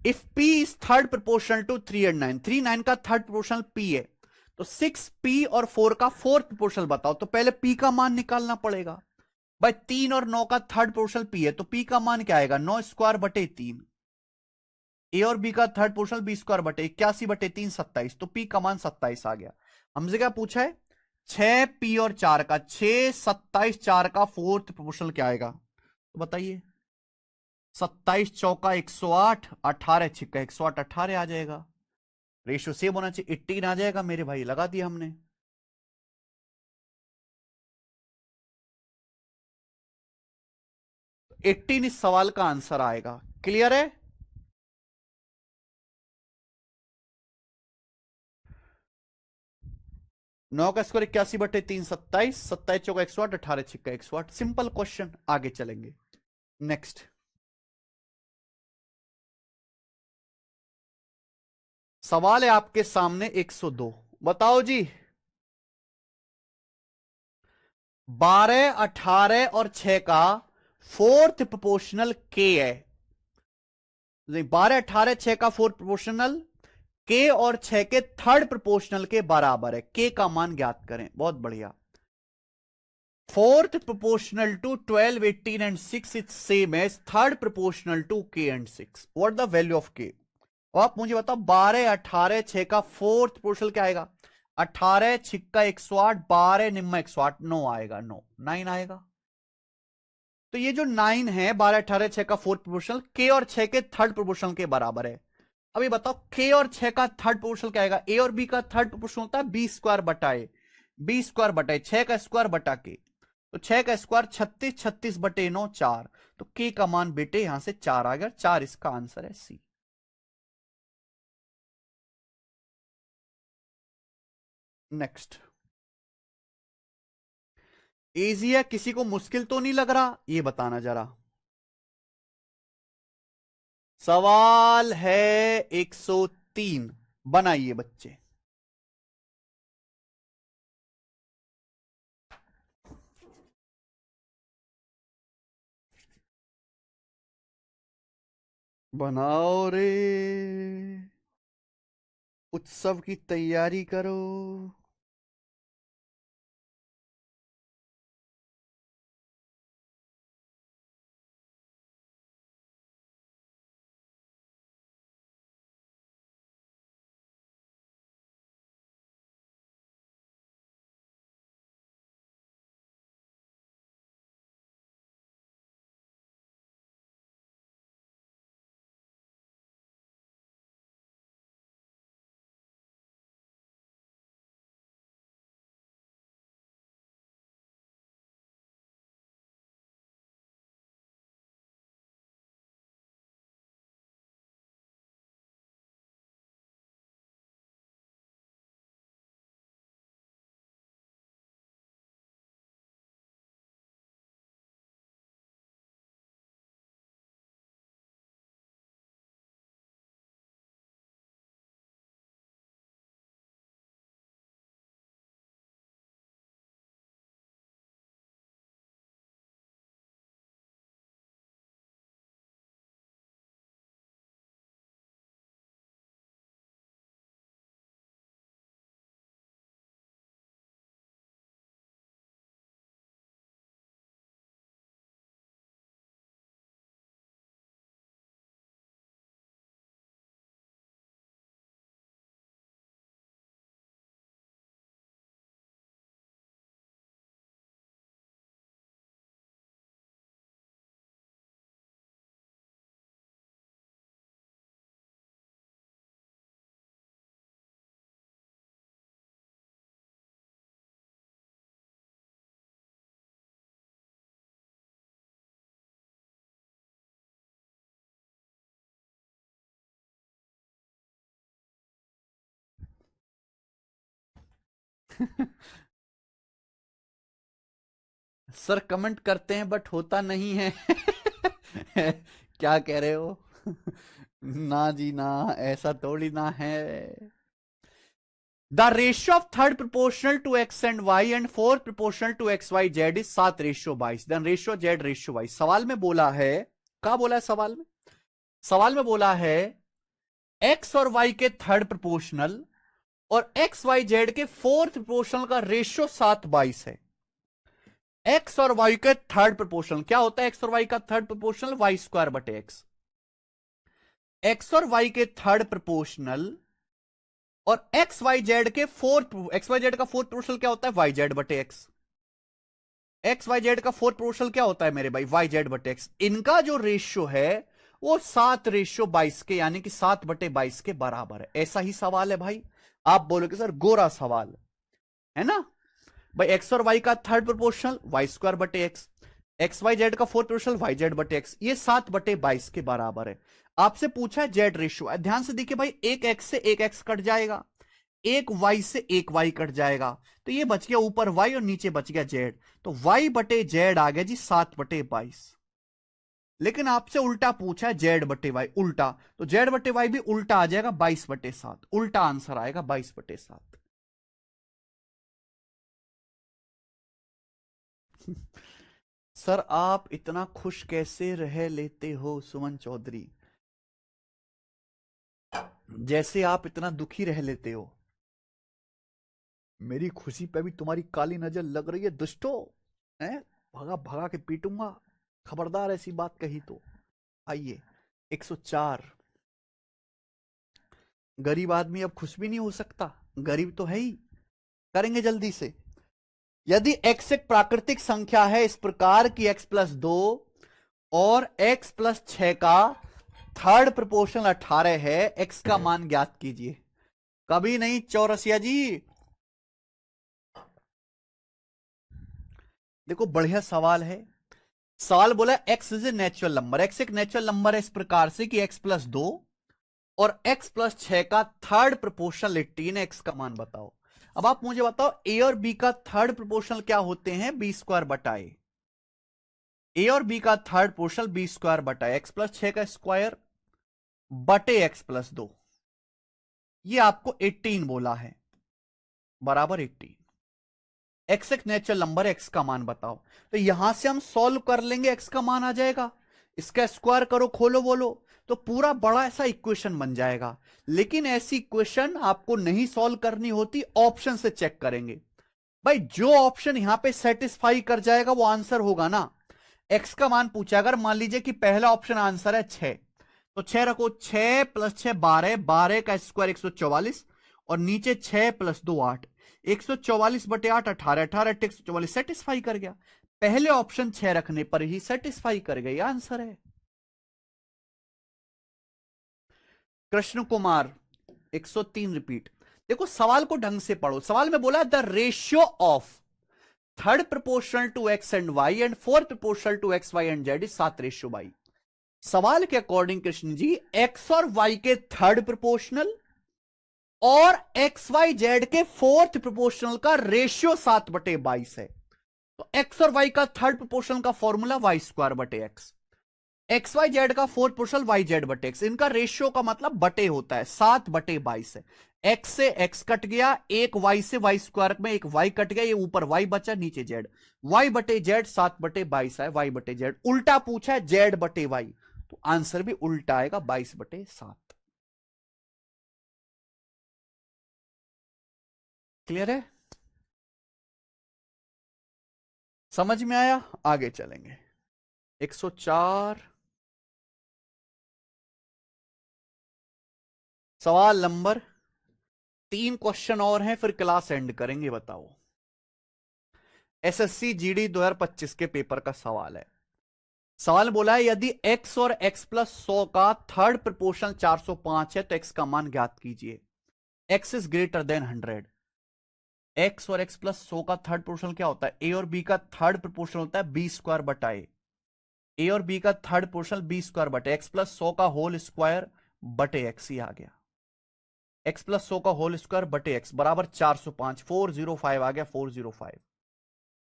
Speaker 1: if P is third proportional to 3 and 9, 3, 9 का थर्ड प्रोपोर्शनल P है, तो 6P और 4 का फोर्थ प्रोपोर्शनल बताओ। तो पहले P का मान निकालना पड़ेगा भाई, 3 और 9 का थर्ड प्रोपोर्शनल P है, तो P का मान क्या आएगा, 9 स्क्वायर बटे 3, ए और बी का थर्ड पोर्शनल बी स्क्वायर बटे 81/3 27, तो पी का मान 27 आ गया। हमसे क्या पूछा है? 6 पी और 4 का, 6 27 4 का फोर्थ प्रोपोर्शनल क्या आएगा तो बताइए। 27 चौका 108, 18 छिक्का 108, 18 आ जाएगा। रेशियो सेम होना चाहिए, 18 आ जाएगा मेरे भाई, लगा दिया हमने। 18 इस सवाल का आंसर आएगा। क्लियर है? नौ का स्क्वायर 81/3 27, 27 चौका 108, 18 छिक्का 108। सिंपल क्वेश्चन, आगे चलेंगे। नेक्स्ट सवाल है आपके सामने 102। बताओ जी, 12 18 और 6 का फोर्थ प्रोपोर्शनल के है। 12 18 6 का फोर्थ प्रोपोर्शनल के और 6 के थर्ड प्रोपोर्शनल के बराबर है। के का मान ज्ञात करें। बहुत बढ़िया। Fourth proportional to 12 18 and 6 is same as third proportional to k and 6। What the value of k? आप मुझे बताओ, 12 18 6 का फोर्थ प्रोपोर्शनल क्या आएगा? 18 छिक्का 108, 12 निम्मा 108, 9 आएगा। 9 आएगा। तो ये जो 9 है 12 18 6 का फोर्थ प्रोपोर्शनल के और 6 के थर्ड प्रोपोर्शनल के बराबर है। अब ये बताओ, के और 6 का थर्ड प्रोपोर्शनल क्या आएगा? ए और बी का थर्ड प्रोपोर्शनल होता है बी स्क्वायर बटाए, बी स्क्वायर बटाए 6 का स्क्वायर बटा के। तो 6 का स्क्वायर 36, 36 बटे 9 4। तो के का मान बेटे यहां से 4 आ गया। 4 इसका आंसर है, सी। नेक्स्ट इजी है, किसी को मुश्किल तो नहीं लग रहा, ये बताना जरा। सवाल है 103। बनाइए बच्चे। बनाओ रे, उत्सव की तैयारी करो। सर कमेंट करते हैं बट होता नहीं है। क्या कह रहे हो? ना जी ना, ऐसा थोड़ी ना है। The ratio of third proportional to x and y and fourth proportional to x y z is 7:22। Then ratio z ratio y. सवाल में बोला है, क्या बोला है सवाल में? सवाल में बोला है एक्स और वाई के थर्ड प्रोपोर्शनल और एक्स वाई जेड के फोर्थ प्रोपोर्शनल का रेशियो 7:22 है। एक्स और वाई के थर्ड प्रोपोर्शनल क्या होता है? एक्स और वाई का थर्ड प्रोपोर्शनल वाई स्क्वायर बटे एक्स। एक्स और वाई के थर्ड प्रोपोर्शनल और एक्स वाई जेड के फोर्थ, एक्स वाई जेड का फोर्थ प्रोपोर्शनल क्या होता है? वाई जेड बटे एक्स। एक्स वाई जेड का फोर्थ प्रोपोर्शनल क्या होता है मेरे भाई? वाई जेड बटे एक्स। इनका जो रेशियो है वो 7:22 के, यानी कि 7/22 के बराबर है। ऐसा ही सवाल है भाई। आप बोलोगे सर गोरा सवाल है ना भाई। एक्स और वाई का थर्ड प्रोपोर्शनल वाई स्क्वायर बटे एक्स, एक्स वाई जेड का फोर्थ प्रोपोर्शनल वाई जेड बटे एक्स, ये 7/22 के बराबर है। आपसे पूछा है जेड रेशियो। ध्यान से देखिए भाई, एक एक्स से एक एक्स कट जाएगा, एक वाई से एक वाई कट जाएगा, तो ये बच गया ऊपर वाई और नीचे बच गया जेड। तो वाई बटे जेड आ गया जी 7/22। लेकिन आपसे उल्टा पूछा है जेड बटे वाई उल्टा, तो जेड बटे वाई भी उल्टा आ जाएगा 22/7। उल्टा आंसर आएगा 22/7। सर आप इतना खुश कैसे रह लेते हो सुमन चौधरी, जैसे आप इतना दुखी रह लेते हो। मेरी खुशी पे भी तुम्हारी काली नजर लग रही है दुष्टो, है? भगा भगा के पीटूंगा, खबरदार ऐसी बात कही तो। आइए 104। गरीब आदमी अब खुश भी नहीं हो सकता, गरीब तो है ही। करेंगे जल्दी से। यदि x एक प्राकृतिक संख्या है इस प्रकार की x+2 और x+6 का थर्ड प्रोपोर्शनल 18 है, x का मान ज्ञात कीजिए। कभी नहीं चौरसिया जी। देखो बढ़िया सवाल है। सवाल बोला x is a natural number, x एक नेचुरल नंबर है इस प्रकार से कि x+2 और x+6 का थर्ड प्रोपोर्शनल 18 है, x का मान बताओ। अब आप मुझे बताओ ए और बी का थर्ड प्रोपोर्शनल क्या होते हैं? बी स्क्वायर बटाए ए और बी का थर्ड प्रोपोर्शनल बी स्क्वायर बटाए x+6 का स्क्वायर बटे x+2। ये आपको 18 बोला है, बराबर 18। एक्स एक नेचुरल नंबर है, एक्स का मान बताओ। तो यहां से हम सॉल्व कर लेंगे, एक्स का मान आ जाएगा। इसका स्क्वायर करो, खोलो बोलो, तो पूरा बड़ा ऐसा इक्वेशन बन जाएगा। लेकिन ऐसी इक्वेशन आपको नहीं सॉल्व करनी होती, ऑप्शन से चेक करेंगे। भाई जो ऑप्शन यहां पे सेटिस्फाई कर जाएगा वो आंसर होगा ना। एक्स का मान पूछा, अगर मान लीजिए कि पहला ऑप्शन आंसर है 6, तो 6 रखो, 6 + 6 12, 12 का स्क्वायर 144, और नीचे 6 + 2 8, 144/8 18, 18 × 144 सेटिस्फाई कर गया। पहले ऑप्शन 6 रखने पर ही सेटिस्फाई कर गया, आंसर है। कृष्ण कुमार 103 रिपीट। देखो सवाल को ढंग से पढ़ो। सवाल में बोला the ratio of third proportional to x and y and fourth proportional to x y and z is 7:22। सवाल के अकॉर्डिंग कृष्ण जी, एक्स और वाई के थर्ड प्रोपोर्शनल और एक्स वाई जेड के फोर्थ प्रोपोर्शनल का रेशियो 7/22 है। तो एक्स और वाई का थर्ड प्रोपोर्शनल का फॉर्मूला वाई स्क्वायर बटे एक्स, एक्स वाई जेड का फोर्थ प्रोपोर्शनल वाई जेड बटे एक्स। इनका रेशियो का मतलब बटे होता है, 7/22 है। एक्स से एक्स कट गया, एक वाई से वाई स्क्वायर में एक वाई कट गया, ये ऊपर वाई बचा नीचे जेड, वाई बटे जेड 7/22 है, वाई बटे जेड। उल्टा पूछा है जेड बटे वाई, तो आंसर भी उल्टा आएगा 22/7। क्लियर है? समझ में आया? आगे चलेंगे 104। सवाल नंबर 3 क्वेश्चन और हैं, फिर क्लास एंड करेंगे। बताओ, एसएससी जीडी 2025 के पेपर का सवाल है। सवाल बोला है यदि x और x+100 का थर्ड प्रोपोर्शनल 405 है तो x का मान ज्ञात कीजिए। x is greater than 100। x और x+100 का थर्ड प्रोपोर्शनल क्या होता है? a और b का थर्ड प्रोपोर्शनल होता है b स्क्वायर बटाए ए और बी का थर्ड प्रोपोर्शनल b स्क्वायर बटे x+100 का होल स्क्वायर बटे x ही आ गया। x+100 का होल स्क्वायर बटे x बराबर 405, 405 आ गया, 405।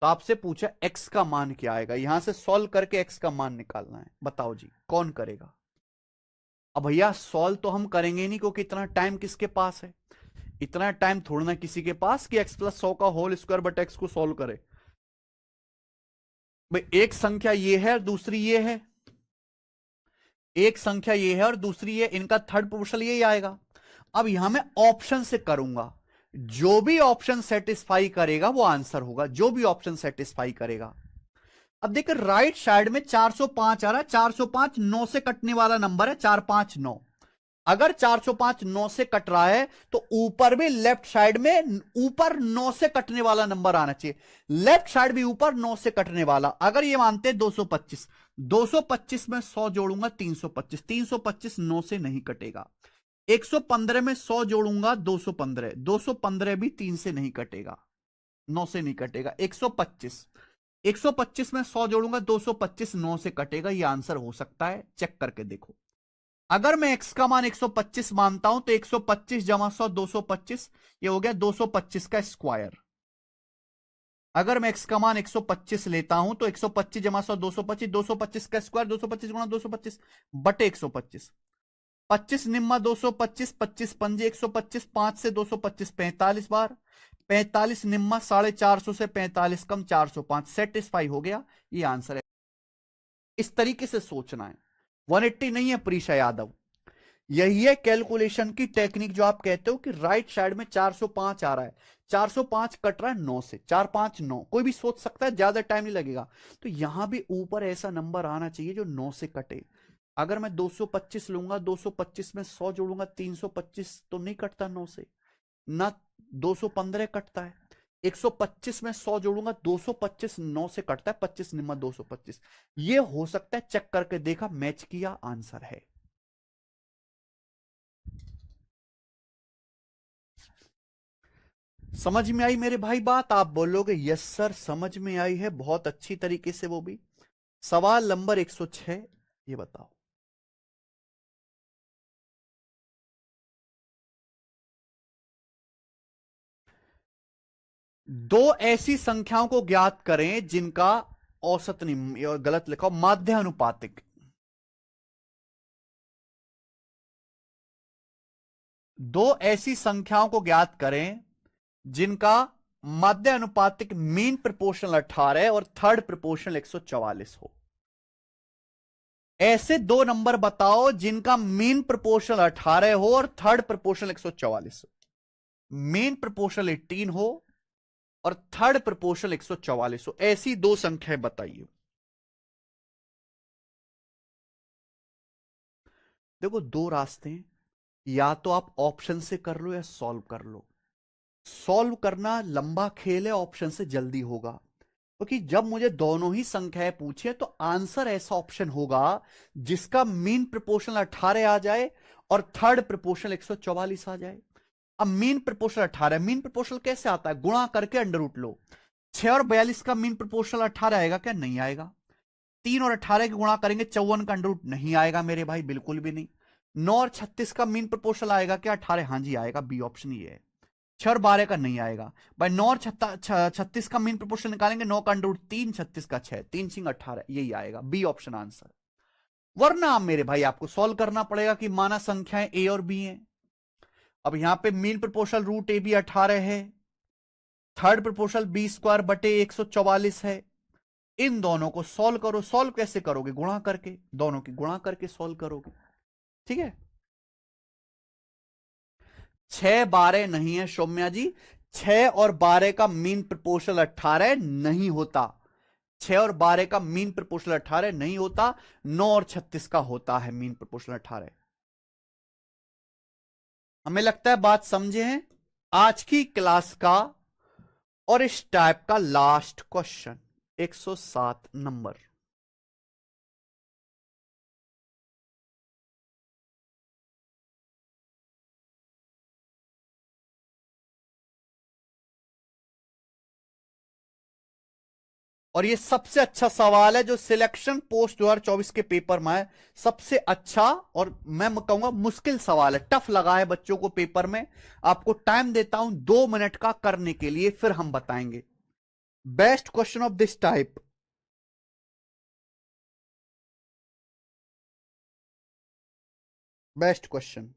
Speaker 1: तो आपसे पूछा x का मान क्या आएगा, यहां से सॉल्व करके x का मान निकालना है। बताओ जी कौन करेगा? अब भैया सॉल्व तो हम करेंगे नहीं, क्योंकि इतना टाइम किसके पास है? इतना टाइम थोड़ा ना किसी के पास कि x+100 का होल स्क्वायर बटे x को सॉल्व करे। भाई एक संख्या ये है और दूसरी ये है, एक संख्या ये है और दूसरी ये, इनका थर्ड प्रोपोर्शनल यही आएगा। अब यहां मैं ऑप्शन से करूंगा, जो भी ऑप्शन सेटिस्फाई करेगा वो आंसर होगा, जो भी ऑप्शन सेटिस्फाई करेगा। अब देखिए राइट साइड में 405 आ रहा है, 405 9 से कटने वाला नंबर है, 459। अगर 405 9 से कट रहा है तो ऊपर भी लेफ्ट साइड में ऊपर 9 से कटने वाला नंबर आना चाहिए, लेफ्ट साइड भी ऊपर 9 से कटने वाला। अगर ये मानते हैं 225, 225 में 100 जोड़ूंगा 325, 325 9 से नहीं कटेगा। 115 में 100 जोड़ूंगा 215, 215 भी 3 से नहीं कटेगा, 9 से नहीं कटेगा। 125, 125 में 100 जोड़ूंगा 225 9 से कटेगा। ये आंसर हो सकता है, चेक करके देखो। अगर मैं x का मान 125 मानता हूं तो 125 जमा 100 225, ये हो गया 225 का स्क्वायर। अगर मैं x का मान 125 लेता हूं तो 125 जमा 100 225, 225 का स्क्वायर 225 गुणा 225 बटे 125, 25 निम्मा 225, 25 पंजे 125, 5 से 225 45 बार, 45 निम्मा 450 से 45 कम 405, सेटिस्फाई हो गया। ये आंसर है। इस तरीके से सोचना है, 180 नहीं है प्रीशा यादव। यही है कैलकुलेशन की टेक्निक जो आप कहते हो कि राइट साइड में 405 आ रहा है, 405 कट रहा है 9 से, 4 5 9, कोई भी सोच सकता है, ज्यादा टाइम नहीं लगेगा। तो यहां भी ऊपर ऐसा नंबर आना चाहिए जो 9 से कटे। अगर मैं 225 लूंगा, 225 में 100 जोड़ूंगा 325 तो नहीं कटता 9 से, ना 215 कटता है। 125 में 100 जोड़ूंगा 225 9 से कटता है, 25 निम्मा 225। ये हो सकता है, चेक करके देखा, मैच किया, आंसर है। समझ में आई मेरे भाई बात? आप बोलोगे यस सर समझ में आई है बहुत अच्छी तरीके से, वो भी। सवाल नंबर 106, ये बताओ। दो ऐसी संख्याओं को ज्ञात करें जिनका औसत नहीं, और गलत लिखा, माध्य अनुपातिक। दो ऐसी संख्याओं को ज्ञात करें जिनका माध्य अनुपातिक मीन प्रोपोर्शनल 18 और थर्ड प्रोपोर्शनल 144 हो। ऐसे दो नंबर बताओ जिनका मीन प्रोपोर्शनल 18 हो और थर्ड प्रोपोर्शनल 144 हो। मीन प्रोपोर्शनल 18 हो और थर्ड प्रोपोर्शनल 144 हो, ऐसी दो संख्याएं बताइए। देखो दो रास्ते हैं, या तो आप ऑप्शन से कर लो या सॉल्व कर लो। सॉल्व करना लंबा खेल है, ऑप्शन से जल्दी होगा, क्योंकि जब मुझे दोनों ही संख्याएं पूछे तो आंसर ऐसा ऑप्शन होगा जिसका मीन प्रोपोर्शनल 18 आ जाए और थर्ड प्रोपोर्शनल 144 आ जाए। अब मीन प्रोपोर्शनल 18, मीन प्रोपोर्शनल कैसे आता है? गुणा करके अंडर रूट लो। 6 और 42 का मीन प्रोपोर्शनल 18 आएगा क्या? नहीं आएगा। 3 और 18 के गुणा करेंगे 54 का अंडर रूट नहीं आएगा मेरे भाई, बिल्कुल भी नहीं। 9 और 36 का मीन प्रोपोर्शनल आएगा क्या? 18, हाँ जी आएगा, बी ऑप्शन ये है। 6 और 12 का नहीं आएगा भाई। 9 और 36 का मीन प्रोपोर्शनल निकालेंगे, 9 का अंडर रूट 3, 36 का 6, 3 सिंह 18, यही आएगा, बी ऑप्शन आंसर। वरना मेरे भाई आपको सॉल्व करना पड़ेगा कि माना संख्याएं ए और बी हैं। अब यहां पे mean proportional root a b 18 है, थर्ड प्रोपोर्शनल बी स्क्वायर बटे 144 है। इन दोनों को सॉल्व करो। सॉल्व कैसे करोगे? गुणा करके, दोनों की गुणा करके सॉल्व करोगे, ठीक है। 6 12 नहीं है सौम्या जी, 6 और 12 का मीन प्रोपोर्शनल 18 नहीं होता। 6 और 12 का मीन प्रोपोर्शनल 18 नहीं होता, 9 और 36 का होता है मीन प्रोपोर्शनल 18। हमें लगता है बात समझे हैं। आज की क्लास का और इस टाइप का लास्ट क्वेश्चन, 107 नंबर। और ये सबसे अच्छा सवाल है जो सिलेक्शन पोस्ट 2024 के पेपर में है, सबसे अच्छा। और मैं कहूंगा मुश्किल सवाल है, टफ लगा है बच्चों को पेपर में। आपको टाइम देता हूं 2 मिनट का करने के लिए, फिर हम बताएंगे best question of this type. Best question.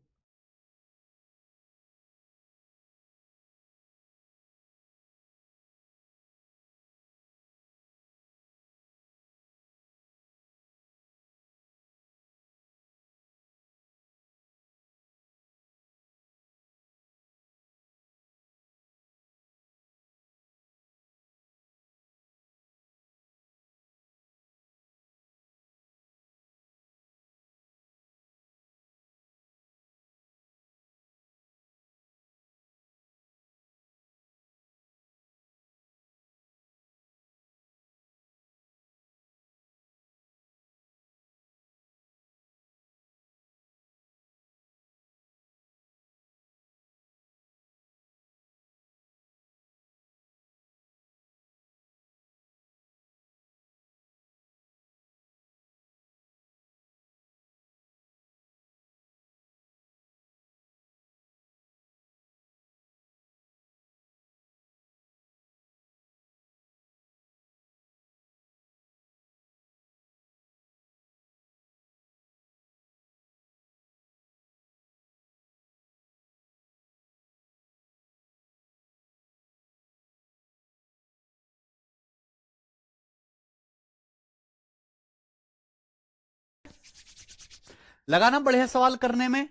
Speaker 1: लगाना बढ़िया सवाल करने में,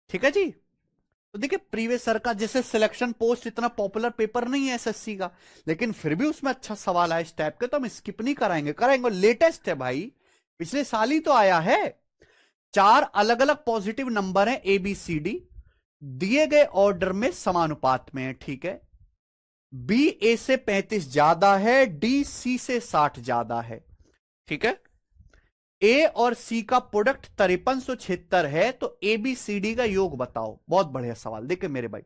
Speaker 1: ठीक है जी। तो देखिए प्रीवियस सर का जैसे सिलेक्शन पोस्ट इतना पॉपुलर पेपर नहीं है एसएससी का, लेकिन फिर भी उसमें अच्छा सवाल आया इस टाइप के, तो हम स्किप नहीं कराएंगे, कराएंगे, लेटेस्ट है भाई, पिछले साल ही तो आया है। 4 अलग अलग पॉजिटिव नंबर है ए बी सी डी, दिए गए ऑर्डर में समानुपात में है, ठीक है। बी ए से 35 ज्यादा है, डी सी से 60 ज्यादा है, ठीक है। ए और सी का प्रोडक्ट 5376 है, तो ए बी सी डी का योग बताओ। बहुत बढ़िया सवाल। देखिए मेरे भाई,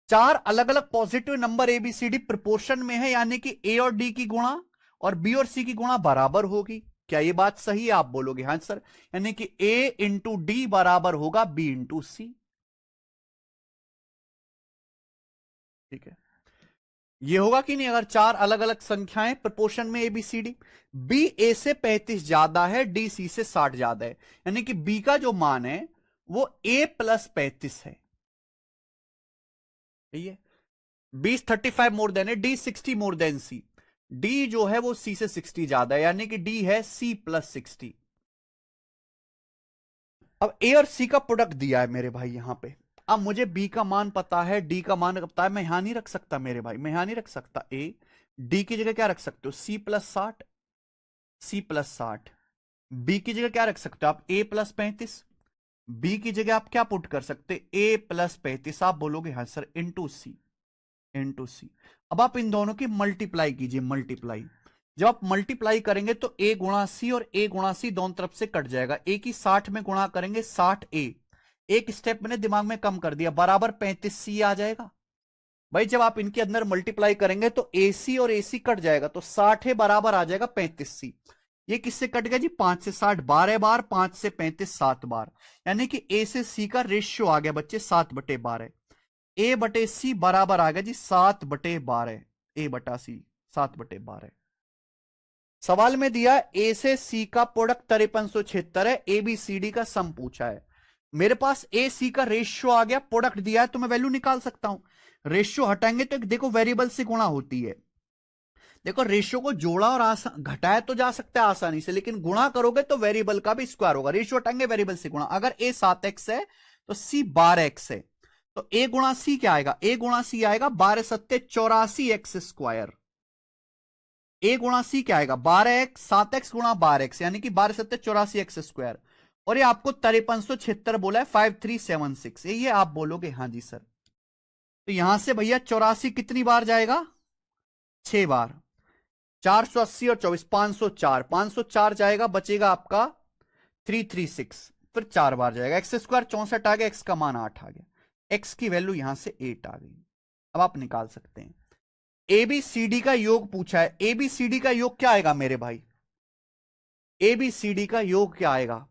Speaker 1: 4 अलग अलग positive number a b c d proportion में है, यानी कि ए और डी की गुणा और बी और सी की गुणा बराबर होगी। क्या ये बात सही है? आप बोलोगे हाँ सर, यानी कि ए इंटू डी बराबर होगा बी इंटू सी, ठीक है। ये होगा कि नहीं? अगर 4 अलग अलग संख्याएं प्रोपोर्शन में a b c d, b a से 35 ज्यादा है, डी सी से 60 ज्यादा है, यानी कि बी का जो मान है वो ए प्लस 35 है, सही है। बी 35 मोर देन है, डी 60 मोर देन सी, डी जो है वो सी से 60 ज्यादा है, यानी कि डी है सी प्लस 60। अब ए और सी का प्रोडक्ट दिया है मेरे भाई यहां पे। अब मुझे बी का मान पता है, डी का मान पता है, मैं यहां नहीं रख सकता मेरे भाई, मैं यहां नहीं रख सकता। ए डी की जगह क्या रख सकते हो? C plus 60, c plus 60। B की जगह क्या रख सकते हो आप? ए प्लस 35। बी की जगह आप क्या पुट कर सकते? ए प्लस 35। आप बोलोगे हाँ सर, इंटू सी, इंटू सी। अब आप इन दोनों की मल्टीप्लाई कीजिए, मल्टीप्लाई। जब आप मल्टीप्लाई करेंगे तो ए गुणा सी और ए गुणा सी दोनों तरफ से कट जाएगा, ए की 60 में गुणा करेंगे 60 ए, एक स्टेप मैंने दिमाग में कम कर दिया, बराबर 35 सी आ जाएगा। भाई जब आप इनके अंदर मल्टीप्लाई करेंगे तो एसी और एसी कट जाएगा, तो 60 है बराबर आ जाएगा 35 सी। ये किससे कट गया जी? 5 से 60 12 बार, 5 से 35 7 बार, यानी कि ए से सी का रेशियो आ गया बच्चे 7/12। ए बटे सी बराबर आ गया जी 7/12, ए बटा सी 7/12। सवाल में दिया ए से सी का प्रोडक्ट 5376 है, ए बी सी डी का सम पूछा है। मेरे पास ए सी का रेशियो आ गया, प्रोडक्ट दिया है तो मैं वैल्यू निकाल सकता हूं। रेशियो हटाएंगे तो देखो वेरिएबल से गुणा होती है। देखो रेशियो को जोड़ा और घटाया तो जा सकता है आसानी से, लेकिन गुणा करोगे तो वेरिएबल का भी स्क्वायर होगा। रेशियो हटाएंगे, वेरिएबल से गुणा। अगर ए 7x है तो सी 12x है, तो ए गुणा सी क्या आएगा? ए गुणा सी आएगा 12 सत्ते 84x²। ए गुणा सी क्या आएगा? 12x, 7x गुणा 12x, यानी कि 12 सत्ते 84x²। और ये आपको 5376 बोला है, 5376, ये आप बोलोगे हाँ जी सर। तो यहां से भैया 84 कितनी बार जाएगा? 6 बार। 480 और 24 504, 504 जाएगा, बचेगा आपका 336, फिर 4 बार जाएगा। एक्स स्क्वायर 64 आ गया, एक्स का मान 8 आ गया, एक्स की वैल्यू यहां से 8 आ गई। अब आप निकाल सकते हैं। एबीसीडी का योग पूछा है, एबीसीडी का योग क्या आएगा मेरे भाई? एबीसीडी का योग क्या आएगा?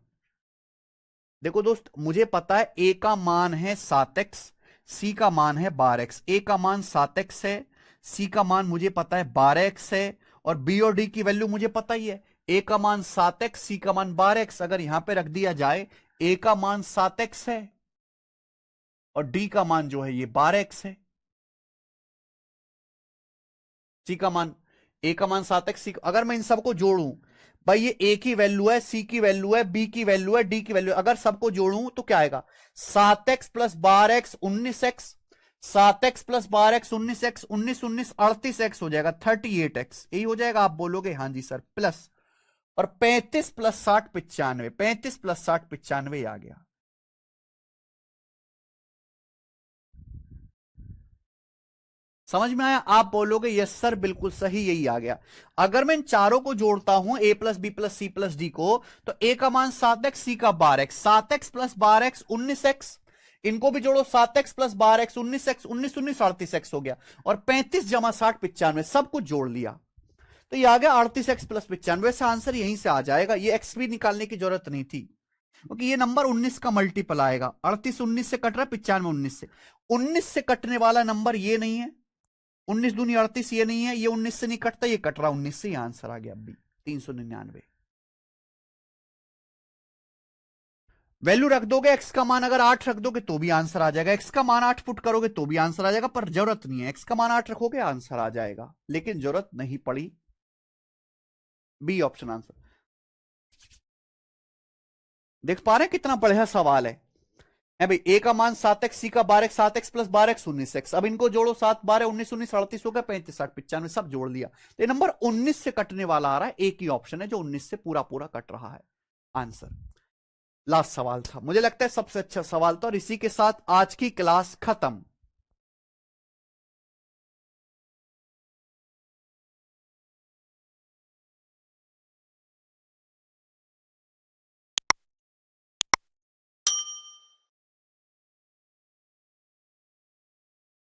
Speaker 1: देखो दोस्त, मुझे पता है ए का मान है 7x, सी का मान है 12x। ए का मान 7x है, सी का मान मुझे पता है 12x है, और बी और डी की वैल्यू मुझे पता ही है। ए का मान 7x, सी का मान 12x। अगर यहां पे रख दिया जाए, ए का मान 7x है और डी का मान जो है ये 12x है। सी का मान, ए का मान 7x, सी, अगर मैं इन सबको जोड़ूं, भाई ये ए की वैल्यू है, सी की वैल्यू है, बी की वैल्यू है, डी की वैल्यू है, अगर सबको जोड़ूं तो क्या आएगा? 7x plus 12x 19x, 7x plus 12x 19x, 19 19 38x हो जाएगा, 38x, यही हो जाएगा। आप बोलोगे हाँ जी सर, प्लस, और 35 प्लस 60 95, 35 प्लस 60 95 आ गया। समझ में आया? आप बोलोगे यस सर बिल्कुल सही, यही आ गया। अगर मैं इन चारों को जोड़ता हूं, a plus b plus c plus d को, तो ए का मान 7x, सी का 12x, 7x plus 12x 19x, इनको भी जोड़ो, 7x plus 12x 19x, 19 19 38x हो गया, और 35 जमा 60 95, सब कुछ जोड़ लिया तो ये आ गया 38x प्लस 95। वैसे आंसर यहीं से आ जाएगा, ये एक्स भी निकालने की जरूरत नहीं थी, क्योंकि ये नंबर 19 का मल्टीपल आएगा। 38 19 से कट रहा है, 95 19 से, 19 से कटने वाला नंबर ये नहीं है, 19 दूनी 38 ये नहीं है, ये 19 से नहीं कटता, ये कट रहा 19 से, ये आंसर आ गया बी 399। वैल्यू रख दोगे, एक्स का मान अगर 8 रख दोगे तो भी आंसर आ जाएगा, एक्स का मान 8 पुट करोगे तो भी आंसर आ जाएगा, पर जरूरत नहीं है, एक्स का मान 8 रखोगे आंसर आ जाएगा, लेकिन जरूरत नहीं पड़ी। B option answer. देख पा रहे हैं कितना बढ़िया सवाल है भाई। ए का मान 7x, सी का 12x, 7x plus 12x 19x। अब इनको जोड़ो, 7 12 19 19 38 हो गया, 35 60 95 सब जोड़ लिया तो ये नंबर 19 से कटने वाला आ रहा है। एक ही ऑप्शन है जो 19 से पूरा पूरा कट रहा है। आंसर लास्ट सवाल था, मुझे लगता है सबसे अच्छा सवाल था। और इसी के साथ आज की क्लास खत्म।